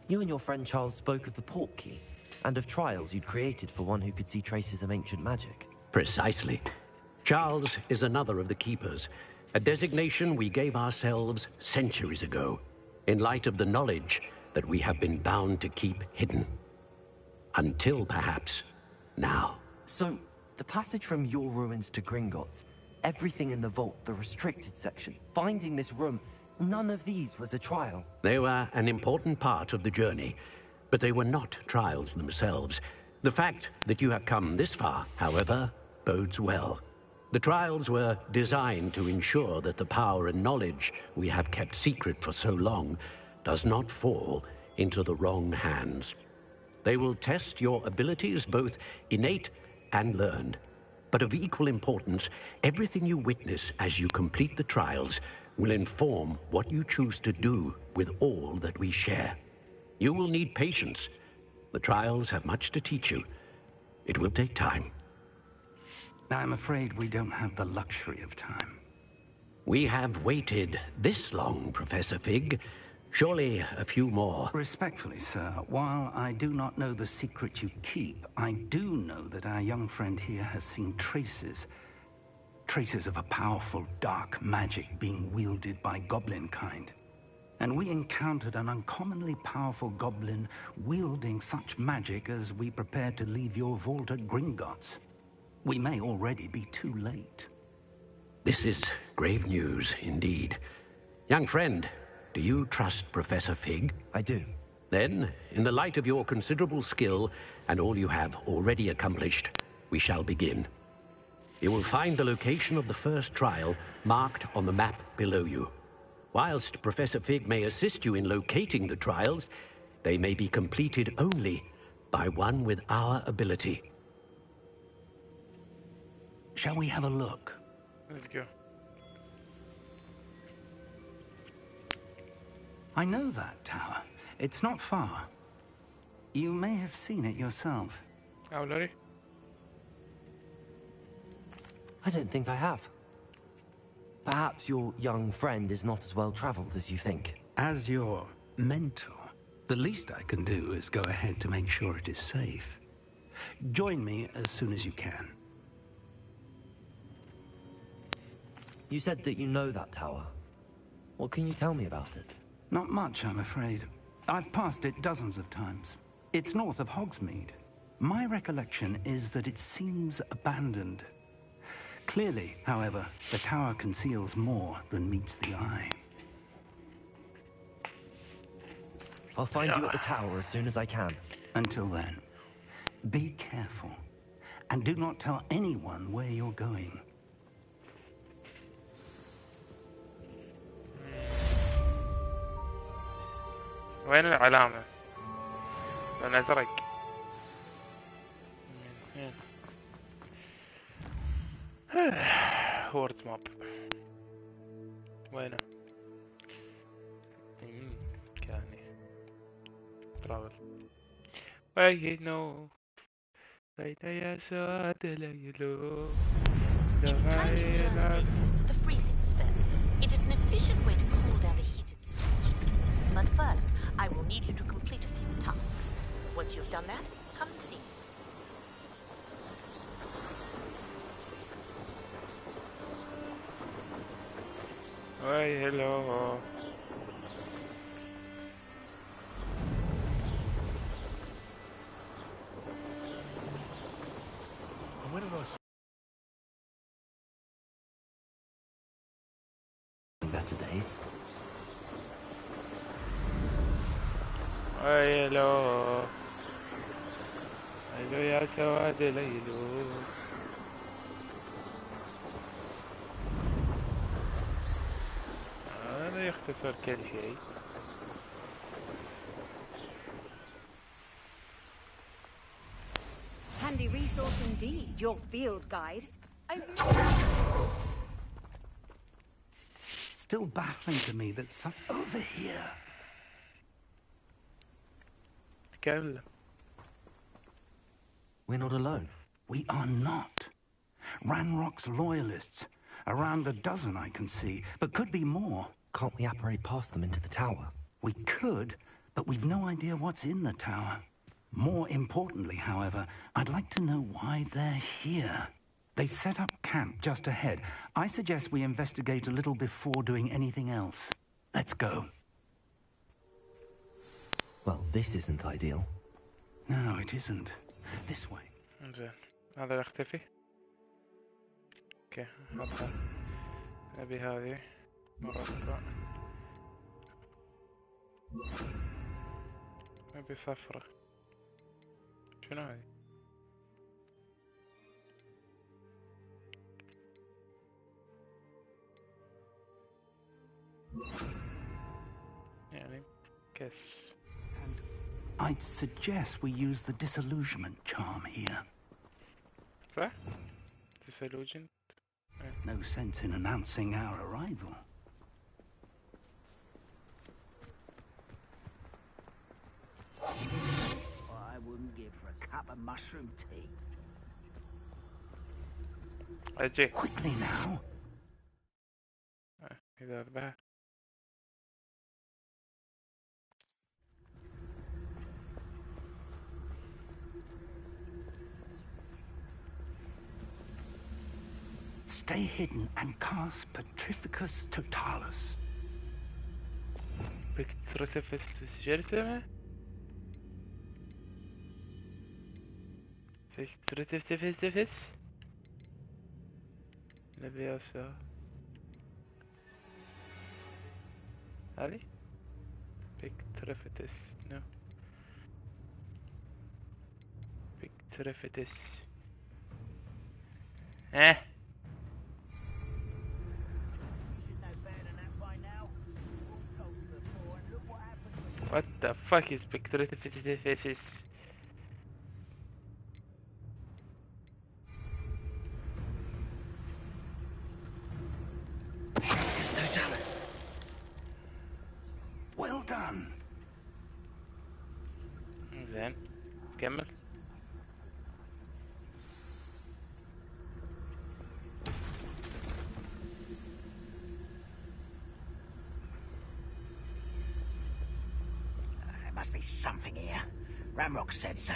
You and your friend Charles spoke of the port key, and of trials you'd created for one who could see traces of ancient magic. Precisely. Charles is another of the Keepers, a designation we gave ourselves centuries ago, in light of the knowledge that we have been bound to keep hidden. Until, perhaps, now. So, the passage from your ruins to Gringotts, everything in the vault, the restricted section, finding this room, none of these was a trial. They were an important part of the journey, but they were not trials themselves. The fact that you have come this far, however, bodes well. The trials were designed to ensure that the power and knowledge we have kept secret for so long does not fall into the wrong hands. They will test your abilities, both innate and learned. But of equal importance, everything you witness as you complete the trials will inform what you choose to do with all that we share. You will need patience. The trials have much to teach you. It will take time. I'm afraid we don't have the luxury of time. We have waited this long, Professor Fig. Surely a few more. Respectfully, sir, while I do not know the secret you keep, I do know that our young friend here has seen traces of a powerful dark magic being wielded by goblin kind. And we encountered an uncommonly powerful goblin wielding such magic as we prepared to leave your vault at Gringotts. We may already be too late. This is grave news indeed. Young friend, do you trust Professor Fig? I do. Then, in the light of your considerable skill and all you have already accomplished, we shall begin. You will find the location of the first trial marked on the map below you. Whilst Professor Fig may assist you in locating the trials, they may be completed only by one with our ability. Shall we have a look? Let's go. I know that tower. It's not far. You may have seen it yourself. Oh, Larry? I don't think I have. Perhaps your young friend is not as well traveled as you think. As your mentor, the least I can do is go ahead to make sure it is safe. Join me as soon as you can. You said that you know that tower. What can you tell me about it? Not much, I'm afraid. I've passed it dozens of times. It's north of Hogsmeade. My recollection is that it seems abandoned. Clearly, however, the tower conceals more than meets the eye. I'll find you at the tower as soon as I can. Until then, be careful. And do not tell anyone where you're going. وين العلامة؟ لون أزرق. هوقوارتس ماب. وينه؟ كاني. ترافل. وينو؟ بين يا سواد ليلو. It's tiny interfaces to the freezing spell. It is an efficient way to cool down a heated situation. But first, I will need you to complete a few tasks. Once you've done that, come and see me. Hey, hello. Better days. Hey, hello. Hello يا سواد ليلو. هذا يختصر كل شيء. handy resource indeed, your field guide. Still baffling to me that some over here. تكلم. We're not alone. We are not. Ranrock's loyalists. Around a dozen I can see, but could be more. Can't we apparate past them into the tower? We could, but we've no idea what's in the tower. More importantly, however, I'd like to know why they're here. They've set up camp just ahead. I suggest we investigate a little before doing anything else. Let's go. Well, this isn't ideal. No, it isn't. This way. زين هذا يختفي. اوكي حطها. نبي هذه مربع. نبي صفرة. شنو هذه؟ يعني كس. I'd suggest we use the disillusionment charm here. صح؟ disillusioned. No sense in announcing our arrival. I wouldn't give for a cup of mushroom tea. أجي. Quickly now. إذا أذبح. Stay hidden and cast Petrificus Totalis. Petrificus شو اسمه؟ Petrificus لبياسة هذه؟ Petrificus no Petrificus What the fuck is Petrificus? Well done. زين كمل. There must be something here. Ranrock said so.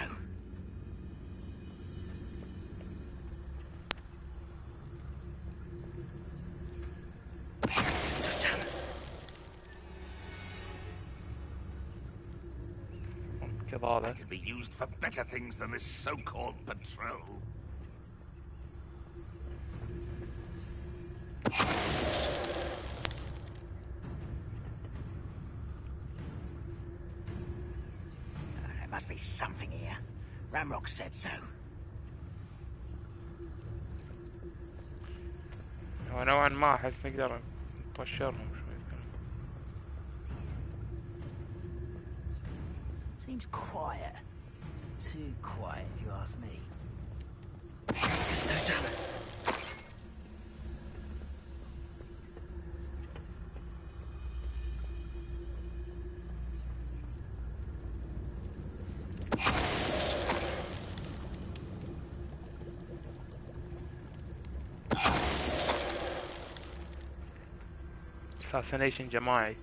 It could be used for better things than this so-called patrol. There must be something here. Ranrock said so. ونوعا ما أحس نقدر نطشرهم شوي. Seems quiet. Too quiet, if you ask me. Assassination جماعي.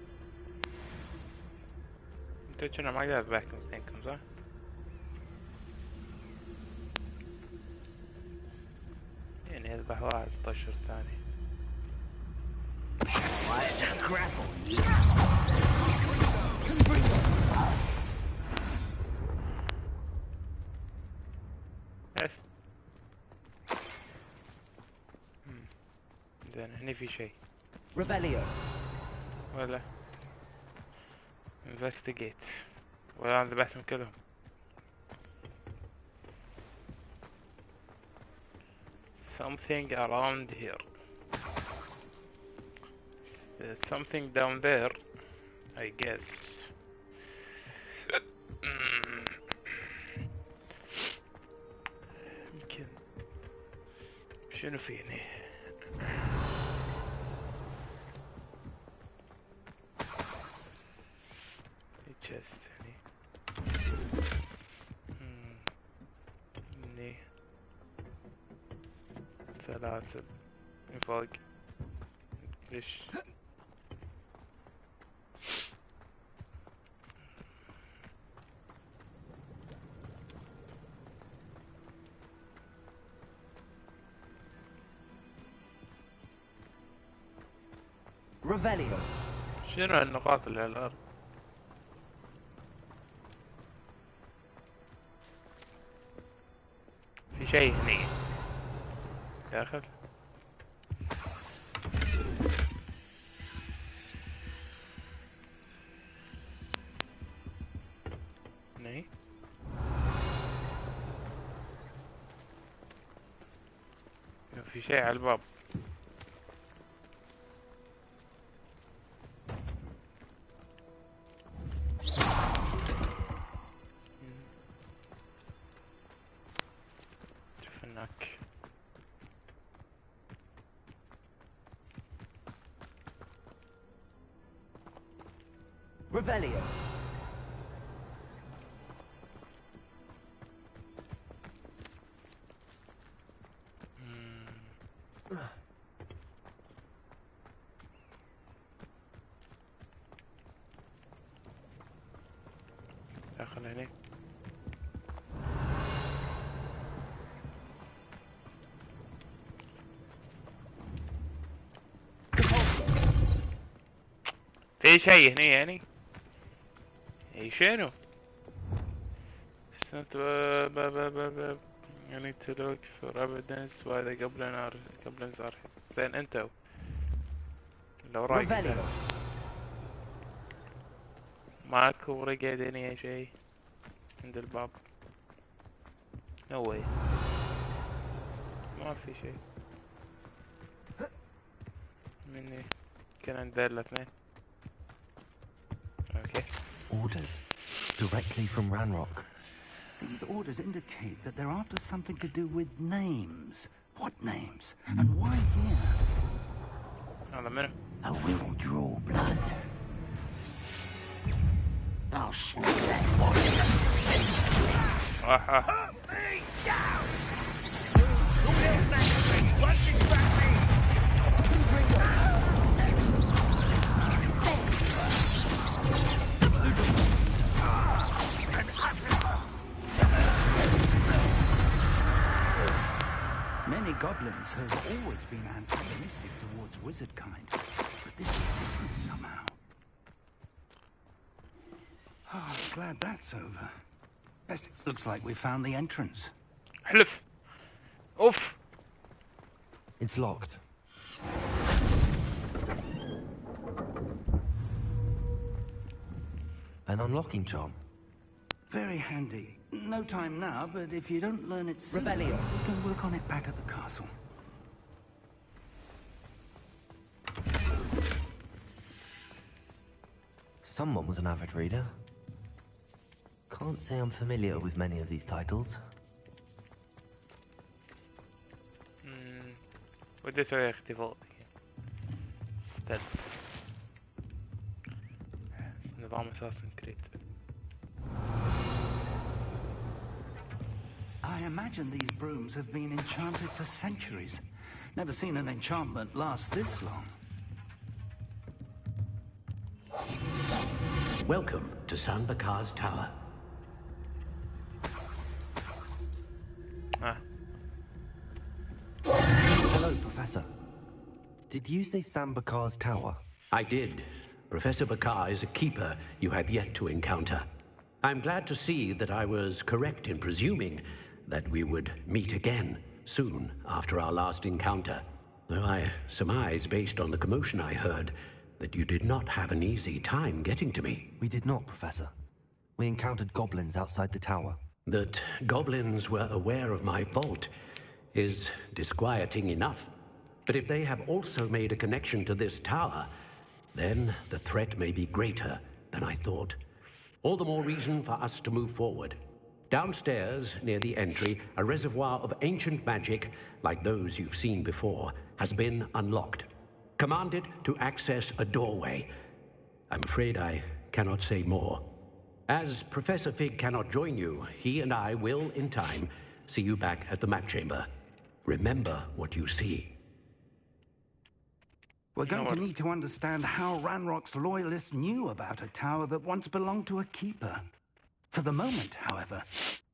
انتو كنا ما اقدر اذبحكم اثنينكم صح؟ يعني اذبح واحد طشر الثاني. ايش؟ زين هني في شيء. Revelio. ولا investigate. ولا انا ذبحتهم كلهم. Something around here. There's something down there, I guess. شنو فيني؟ تشست هني. هني 3 من فوق. ليش؟ ريفيليو. شنو النقاط اللي على الأرض؟ في شيء هني داخل. هني في شيء على الباب. شوف هناك. ريفيليو. داخل هني. في شيء هني يعني؟ اي شنو؟ يعني to look for evidence why the goblins are زين انتو لو رايح ماكو رقد هني اي شيء عند الباب. no way ما في شيء مني. كان عند الاثنين. Okay. Orders directly from Ranrock. These orders indicate that they're after something to do with names. What names? And why here? هذا منو؟ I will draw blood. I'll smash that body. Put me down! Who will thank me? What distract me? Many goblins have always been antagonistic towards wizard kind, but this is different somehow. Oh, I'm glad that's over. Best looks like we found the entrance. حلف. اوف. It's locked. An unlocking charm. Very handy. No time now, but if you don't learn it soon, Revelio. we can work on it back at the castle. Someone was an avid reader. Can't say I'm familiar with many of these titles. ودي اسوي اختفاء. نظام اساسن كريد. I imagine these brooms have been enchanted for centuries. Never seen an enchantment last this long. Welcome to San Bakar's Tower. Hello, Professor. Did you say San Bakar's Tower? I did. Professor Bakar is a keeper you have yet to encounter. I'm glad to see that I was correct in presuming that we would meet again soon after our last encounter. Though I surmise, based on the commotion I heard, that you did not have an easy time getting to me. We did not, Professor. We encountered goblins outside the tower. That goblins were aware of my vault is disquieting enough. But if they have also made a connection to this tower, then the threat may be greater than I thought. All the more reason for us to move forward. Downstairs, near the entry, a reservoir of ancient magic, like those you've seen before, has been unlocked. Commanded to access a doorway. I'm afraid I cannot say more. As Professor Fig cannot join you, he and I will, in time, see you back at the map chamber. Remember what you see. We're going to need to understand how Ranrock's loyalists knew about a tower that once belonged to a keeper. For the moment, however,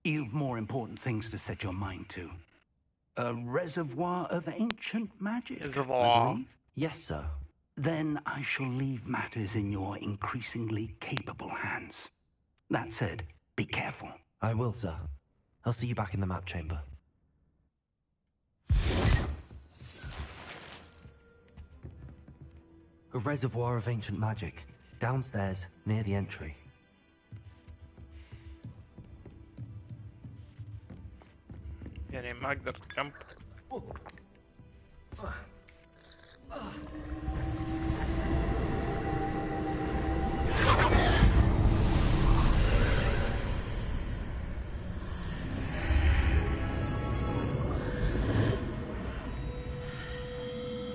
you've more important things to set your mind to. A reservoir of ancient magic, I believe? Yes, sir. Then I shall leave matters in your increasingly capable hands. That said, be careful. I will, sir. I'll see you back in the map chamber. A reservoir of ancient magic, downstairs, near the entry. يعني ما اقدر جمب.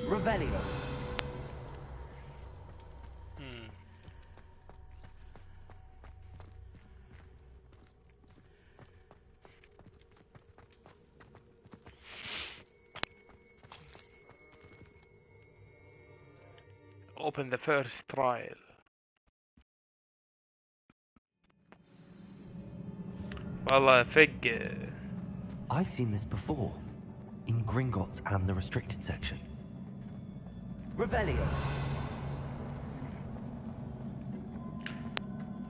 Revelio. Open the first trial. والله فق. I've seen this before, in Gringotts and the restricted section. Revelio.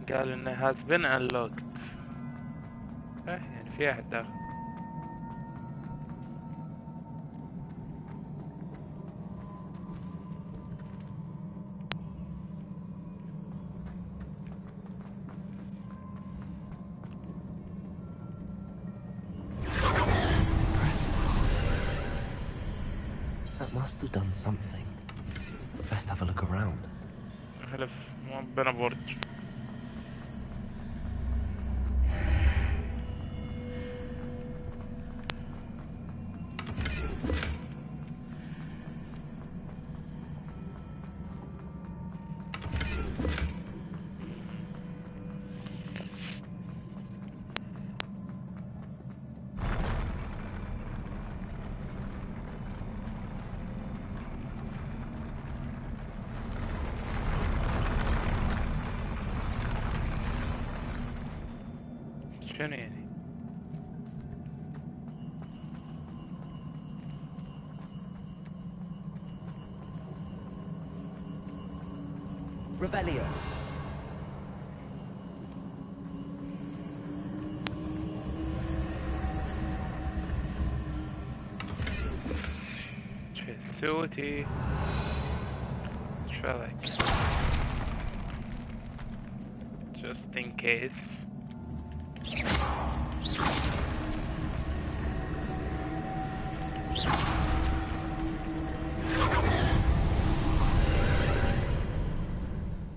قال انه has been unlocked. يعني في احد داخل. Must have done something. Best have a look around. حلف مو بنا برج. شنو يعني؟ Revelio. صوتي شو ذاك؟ Just in case.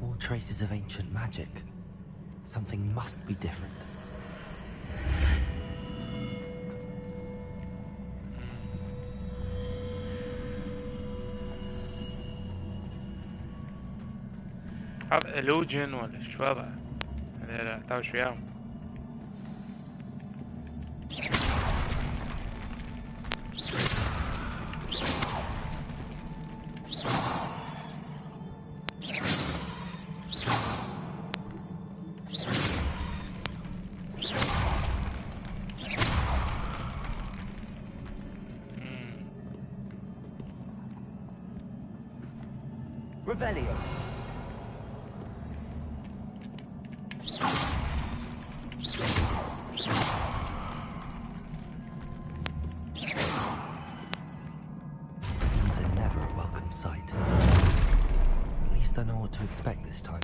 More traces of ancient magic. Something must be different. هذا illusion ولا شو وضعه؟ هذا تعوش وياهم. Revelio. These are never a welcome sight. At least I know what to expect this time.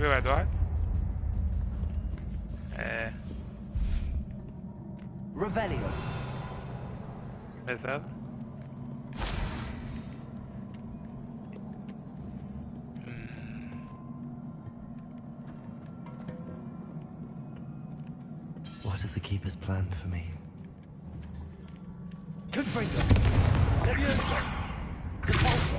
في بعد واحد. Revelio. بس هذا. What have the keepers planned for me? Confringo. Levioso. Depulso.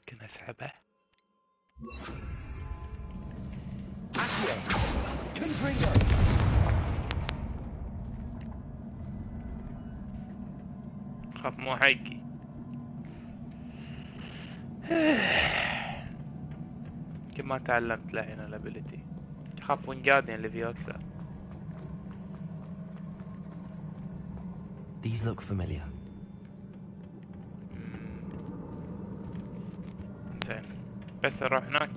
كنا اسحبه. Accio. Confringo. خاف مو حقي. كما تعلمت لحين الابيلتي. خاف وينجارديان ليفيوسا. These look familiar. زين بس اروح هناك.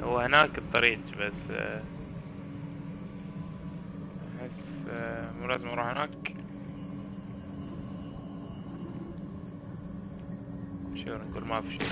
هو هناك الطريق بس احس مو لازم اروح هناك. شو نقول ما في شيء.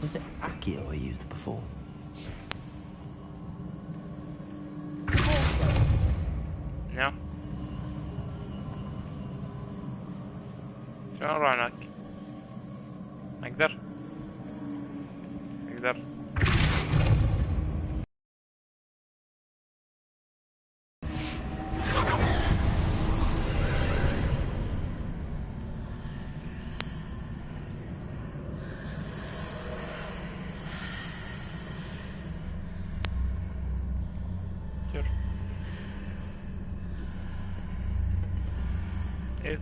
Was it Accio I used before? No. شلون اروح هناك؟ اقدر؟ اقدر. ايه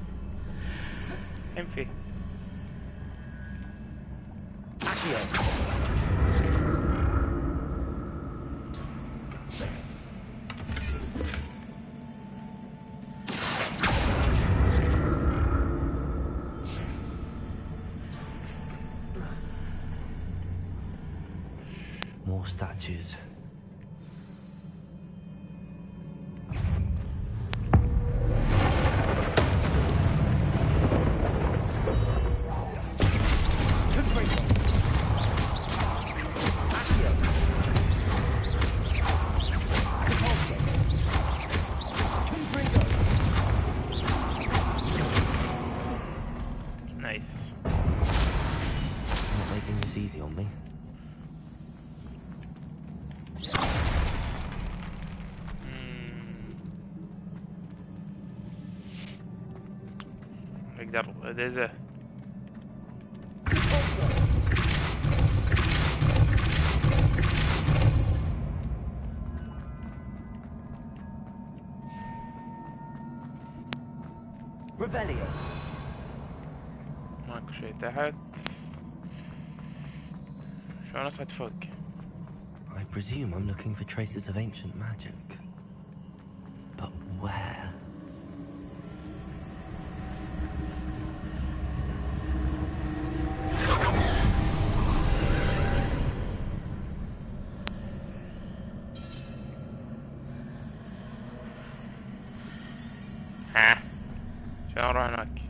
امشي. More statues. Nice. Not making this easy on me. اقدر ادزه. Revelio. ماكو شيء تحت. شلون اصعد فوق؟ I presume I'm looking for traces of ancient magic. But where? ها شلون اروح هناك؟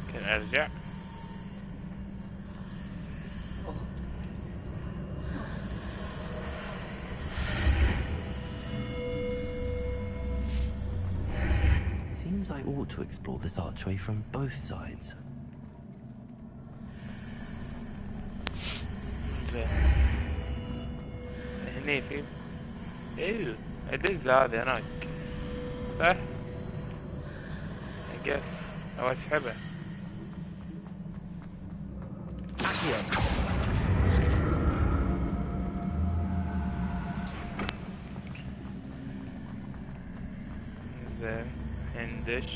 يمكن ارجع. Seems I ought to explore this archway from both sides. زين هني في ايوه ادز هذه هناك صح؟ I guess او اسحبه. زين ندش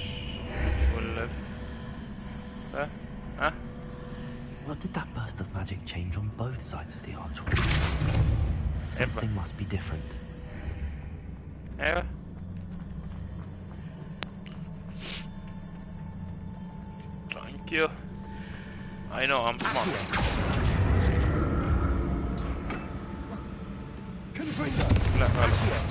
ونلف. What did that burst of magic change on both sides of the archway? Something must be different. ايوه thank you. I know I'm smart. لا غلط.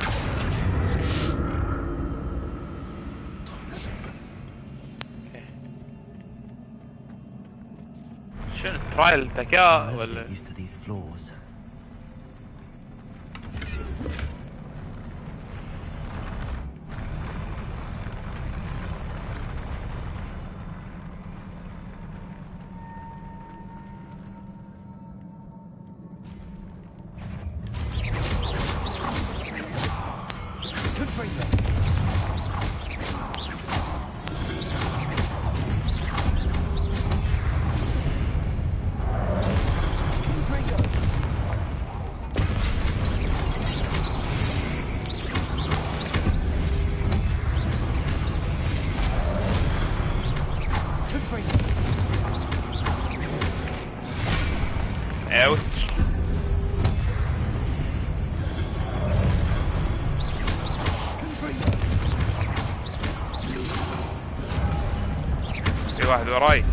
شنو ترايل ذكاء ولا؟ Used to these floors. في واحد وراي.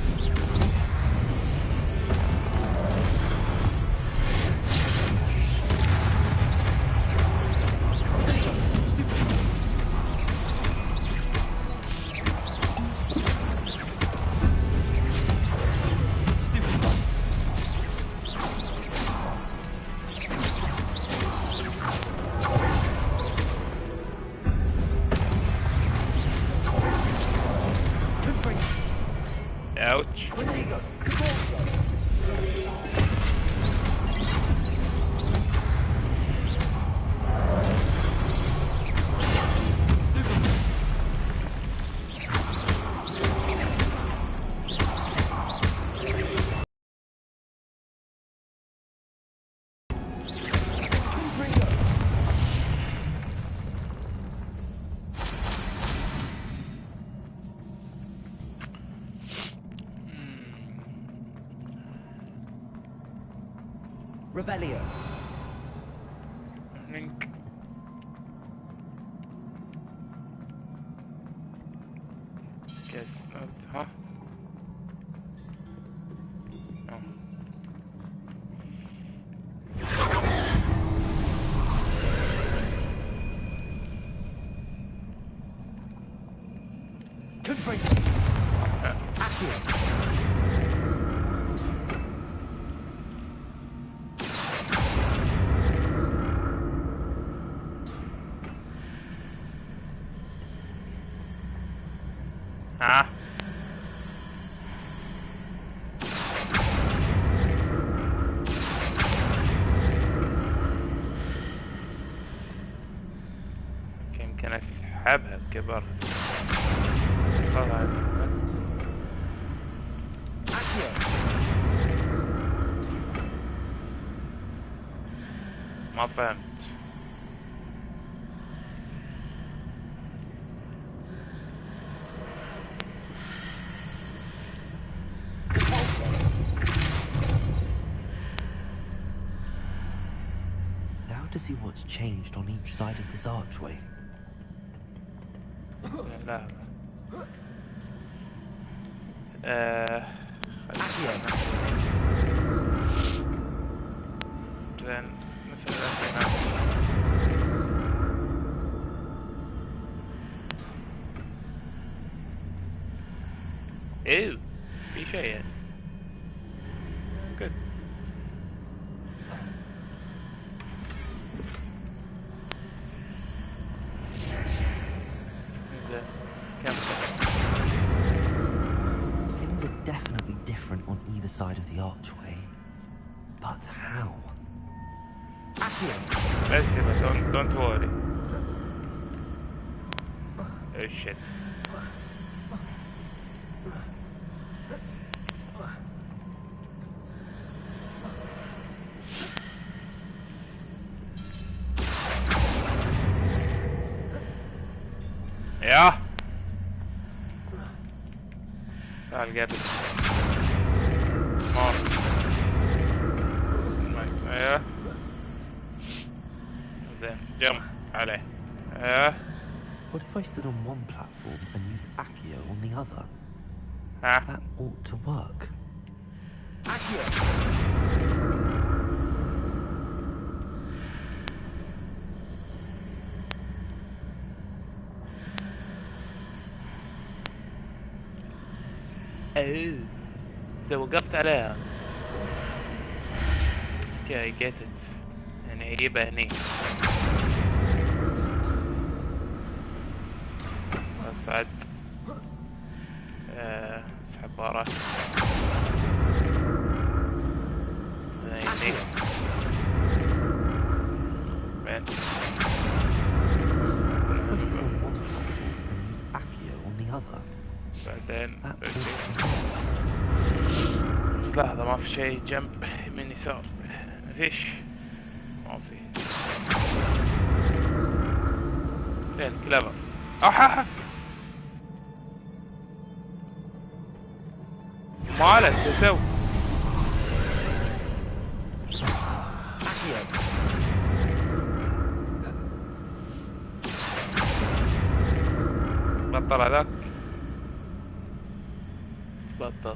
Revelio. Link. Guess not, huh? No. Confront. Accio. يمكن اسحبها بكبر. ما فهمت. Now to see what's changed on each side of this archway. لا. زين مثلا ايه في شيء يعني. good. Things are definitely different on either side of the archway. But how? Don't worry. Oh shit. القبل. ايوه زين جمب عليه. ايوه. What if I stood on one platform and used Accio on the other? That ought to work. Accio. إذا وقفت عليها. اوكي جيت ات. يعني اجيبها هني. اصعد. اسحب ورا. هني. وين؟ بعدين بس لحظة ما في شيء جنب يمين يسار. مفيش. ما في. فين كلابر؟ أحا مالك تسوي؟ بطل هذاك. بطل.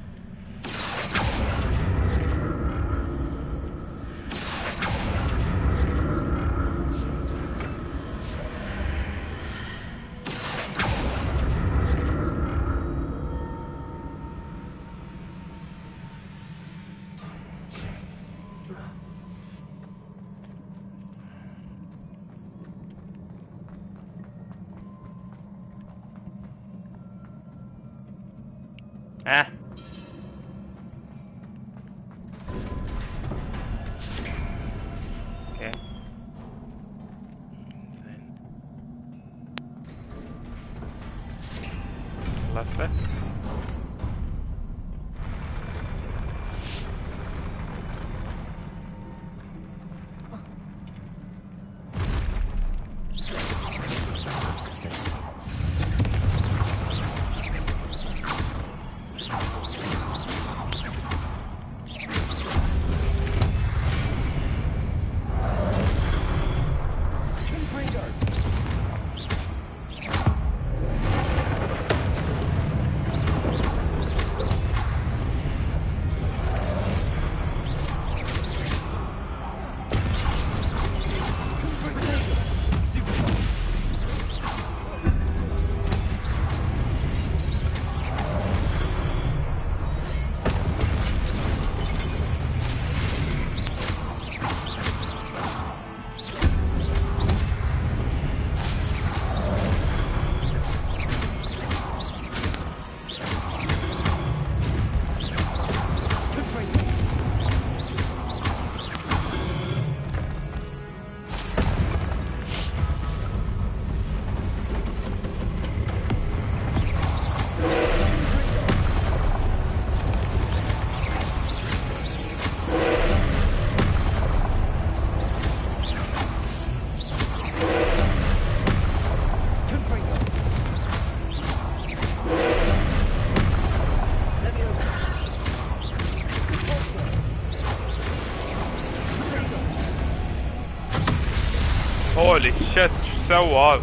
هولي شت شو سوى هذا؟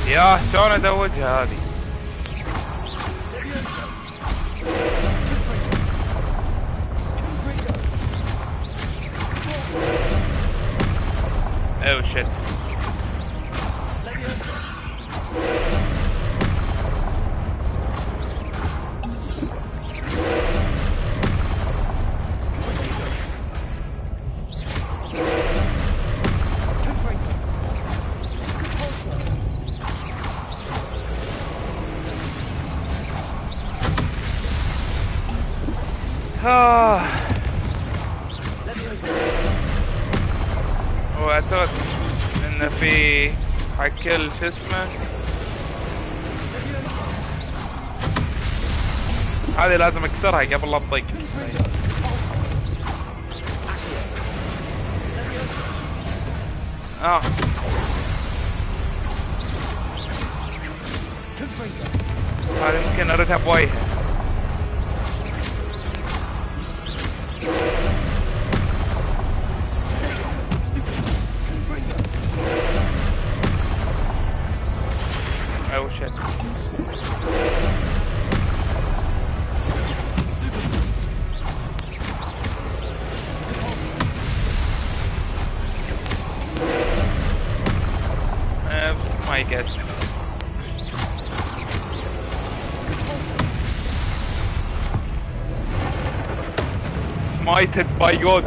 يا شلون ازوجها هذه؟ Oh shit. اعتقد انه في حق كل شو اسمه هذه لازم اكسرها قبل لا تطق. هذه ممكن اردها بوجهها. Oh shit. My guess. Smited by God.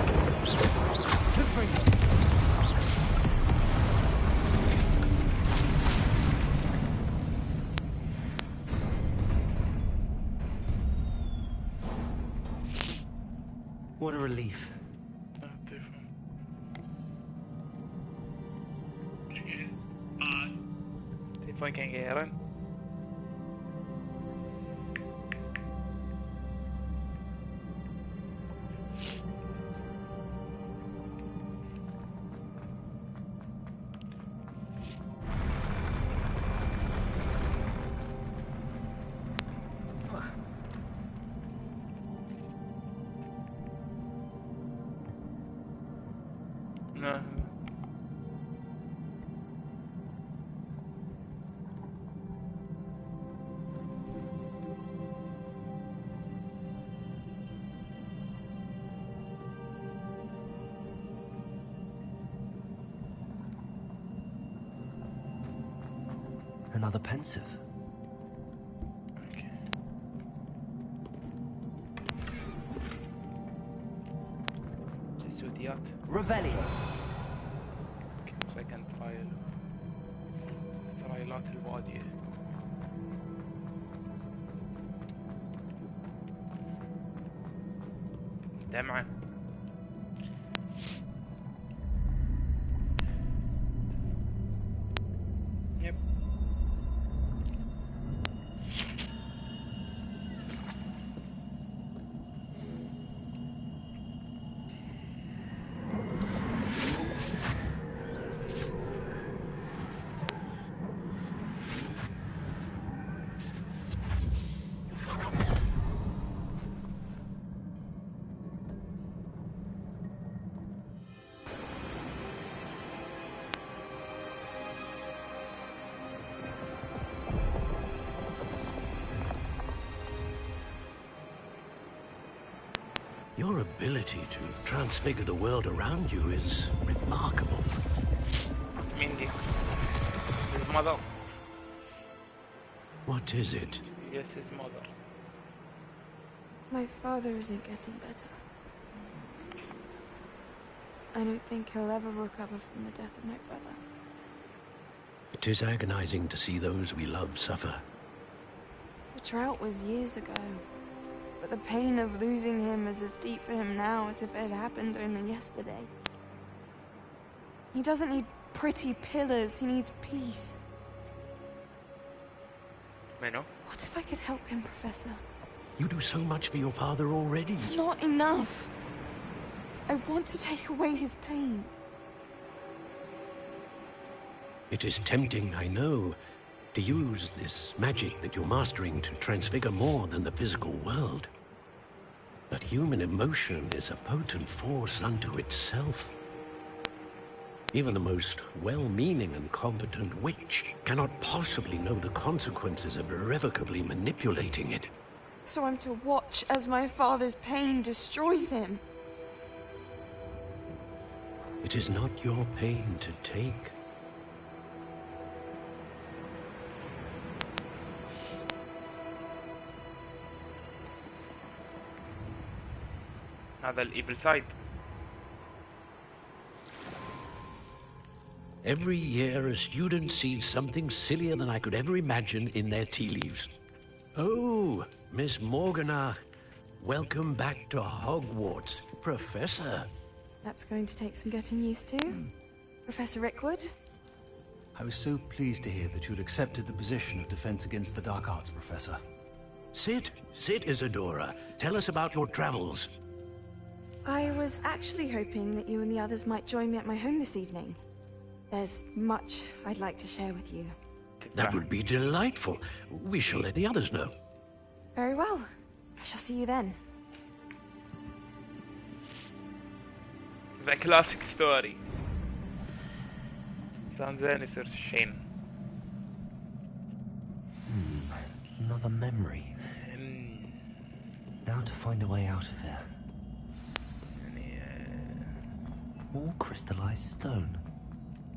What a relief. If I can get in. No. Another pensive. Okay. Jesudiat. Revelio. Second file. تريلات الوادية. دمعة. يب. Your ability to transfigure the world around you is remarkable. Mindy. His mother. What is it? Yes, his mother. My father isn't getting better. I don't think he'll ever recover from the death of my brother. It is agonizing to see those we love suffer. The drought was years ago. But the pain of losing him is as deep for him now as if it had happened only yesterday. He doesn't need pretty pillars, he needs peace. What if I could help him, Professor? You do so much for your father already. It's not enough. I want to take away his pain. It is tempting, I know, to use this magic that you're mastering to transfigure more than the physical world. But human emotion is a potent force unto itself. Even the most well-meaning and competent witch cannot possibly know the consequences of irrevocably manipulating it. So I'm to watch as my father's pain destroys him. It is not your pain to take. هذا الإيفل سايد. Every year a student sees something sillier than I could ever imagine in their tea leaves. Oh, Miss Morgana, welcome back to Hogwarts, Professor. That's going to take some getting used to. Professor Rickwood? I was so pleased to hear that you'd accepted the position of Defense Against the Dark Arts, Professor. Sit, Isadora. Tell us about your travels. I was actually hoping that you and the others might join me at my home this evening. There's much I'd like to share with you. That would be delightful. We shall let the others know. Very well. I shall see you then. The classic story. كان زين يصير شين. Another memory. Now to find a way out of here. More crystallized stone.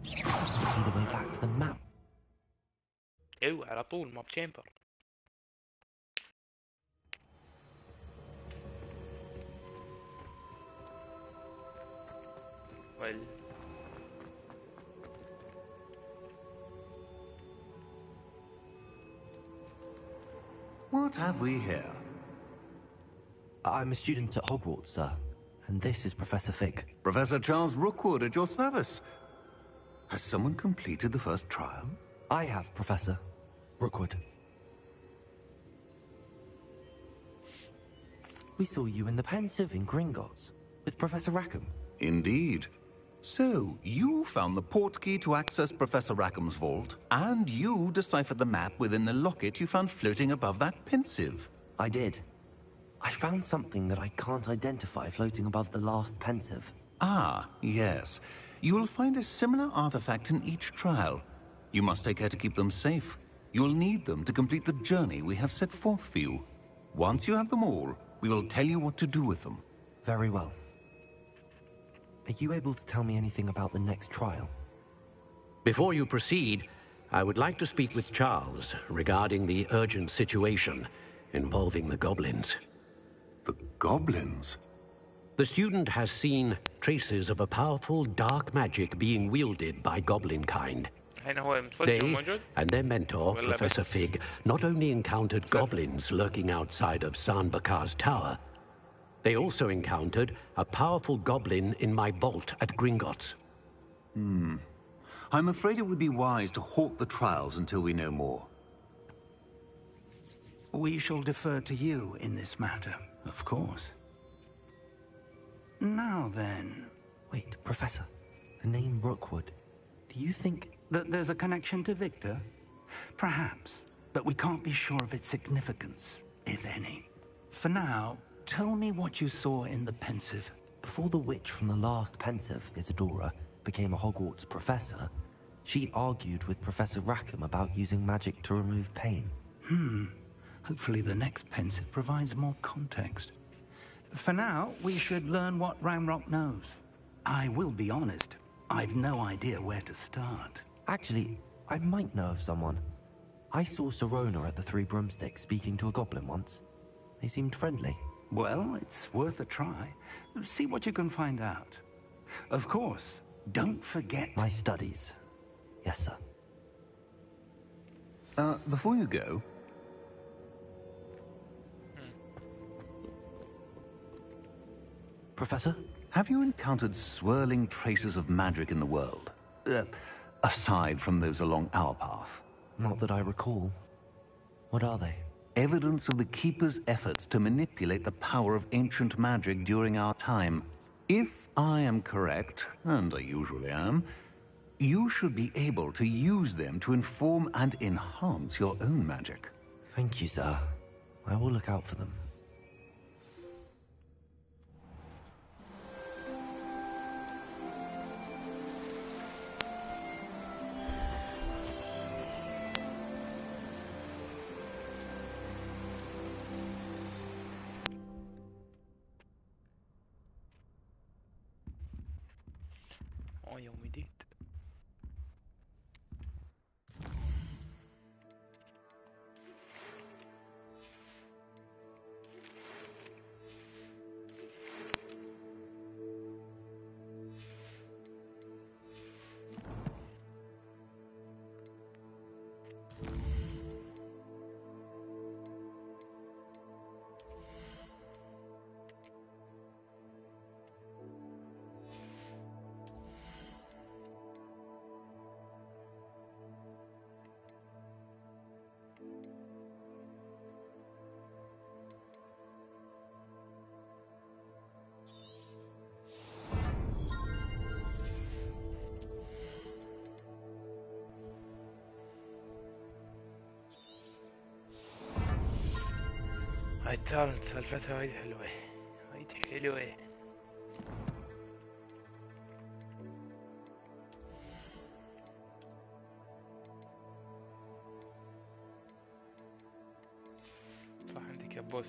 See the way back to the map. ايوه على طول ماب تشامبر. well What have we here? I'm a student at Hogwarts, sir. And this is Professor Fig. Professor Charles Rookwood at your service. Has someone completed the first trial? I have, Professor Rookwood. We saw you in the Pensive in Gringotts with Professor Rackham. Indeed. So, you found the portkey to access Professor Rackham's vault, and you deciphered the map within the locket you found floating above that Pensive. I did. I found something that I can't identify floating above the last Pensive. Ah, yes. You will find a similar artifact in each trial. You must take care to keep them safe. You will need them to complete the journey we have set forth for you. Once you have them all, we will tell you what to do with them. Very well. Are you able to tell me anything about the next trial? Before you proceed, I would like to speak with Charles regarding the urgent situation involving the goblins. The goblins? The student has seen traces of a powerful dark magic being wielded by goblin kind. They and their mentor, Professor Fig, not only encountered goblins lurking outside of Sanbakar's tower, they also encountered a powerful goblin in my vault at Gringotts. I'm afraid it would be wise to halt the trials until we know more. We shall defer to you in this matter, of course. Now then... Wait, Professor. The name Rookwood. Do you think... that there's a connection to Victor? Perhaps, but we can't be sure of its significance, if any. For now, tell me what you saw in the Pensive. Before the witch from the last Pensive, Isadora, became a Hogwarts professor, she argued with Professor Rackham about using magic to remove pain. Hopefully the next Pensive provides more context. For now, we should learn what Ranrock knows. I will be honest, I've no idea where to start. Actually, I might know of someone. I saw Serona at the Three Broomsticks speaking to a goblin once. They seemed friendly. Well, it's worth a try. See what you can find out. Of course, don't forget... My studies. Yes, sir. Before you go... Professor? Have you encountered swirling traces of magic in the world? Aside from those along our path? Not that I recall. What are they? Evidence of the Keeper's efforts to manipulate the power of ancient magic during our time. If I am correct, and I usually am, you should be able to use them to inform and enhance your own magic. Thank you, sir. I will look out for them. يوم جديد. هاي التالنت سالفتها وايد حلوة، وايد حلوة. صح عندي كابوس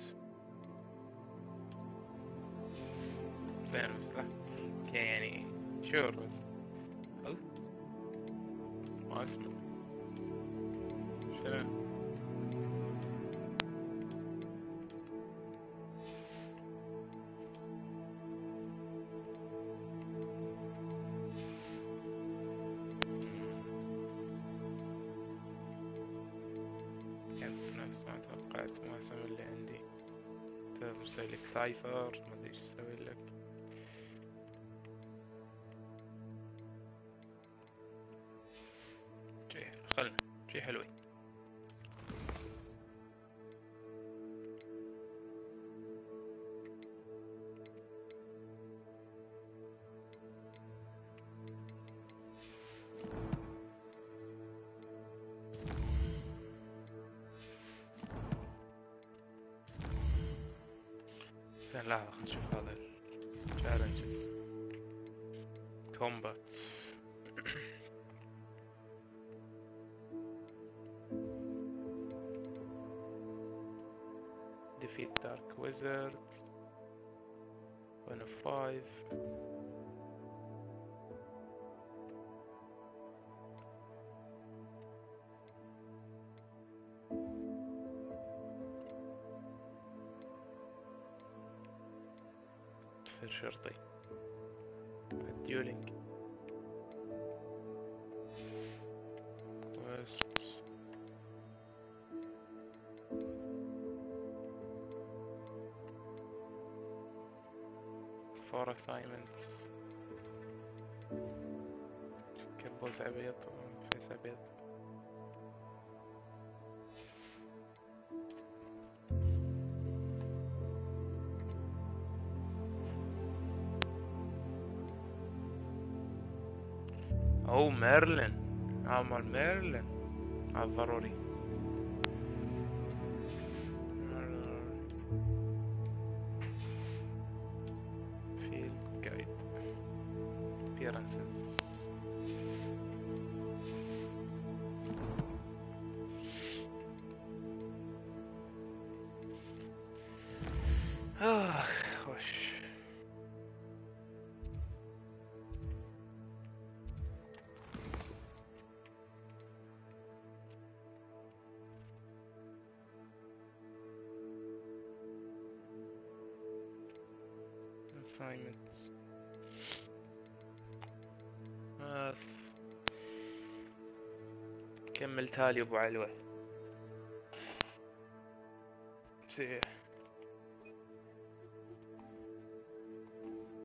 زين بس لا يعني شور بس ما اسمه شنو. نفس ما توقعت، ما سوي اللي عندي. مسوي لك سايفر، ما ادري ايش اسوي لك. خلنا شي حلوين. زين لحظة خلنا نشوف هذا التشالنجز. كومبات defeat dark wizard 1 of 5. تصير شرطي الديولينج quest. for assignments. كبوس عبيط فيس عبيط. او ميرلين، عمل ميرلين هذا ضروري. field guide appearances. خوش. assignments. كمل تالي ابو علوة.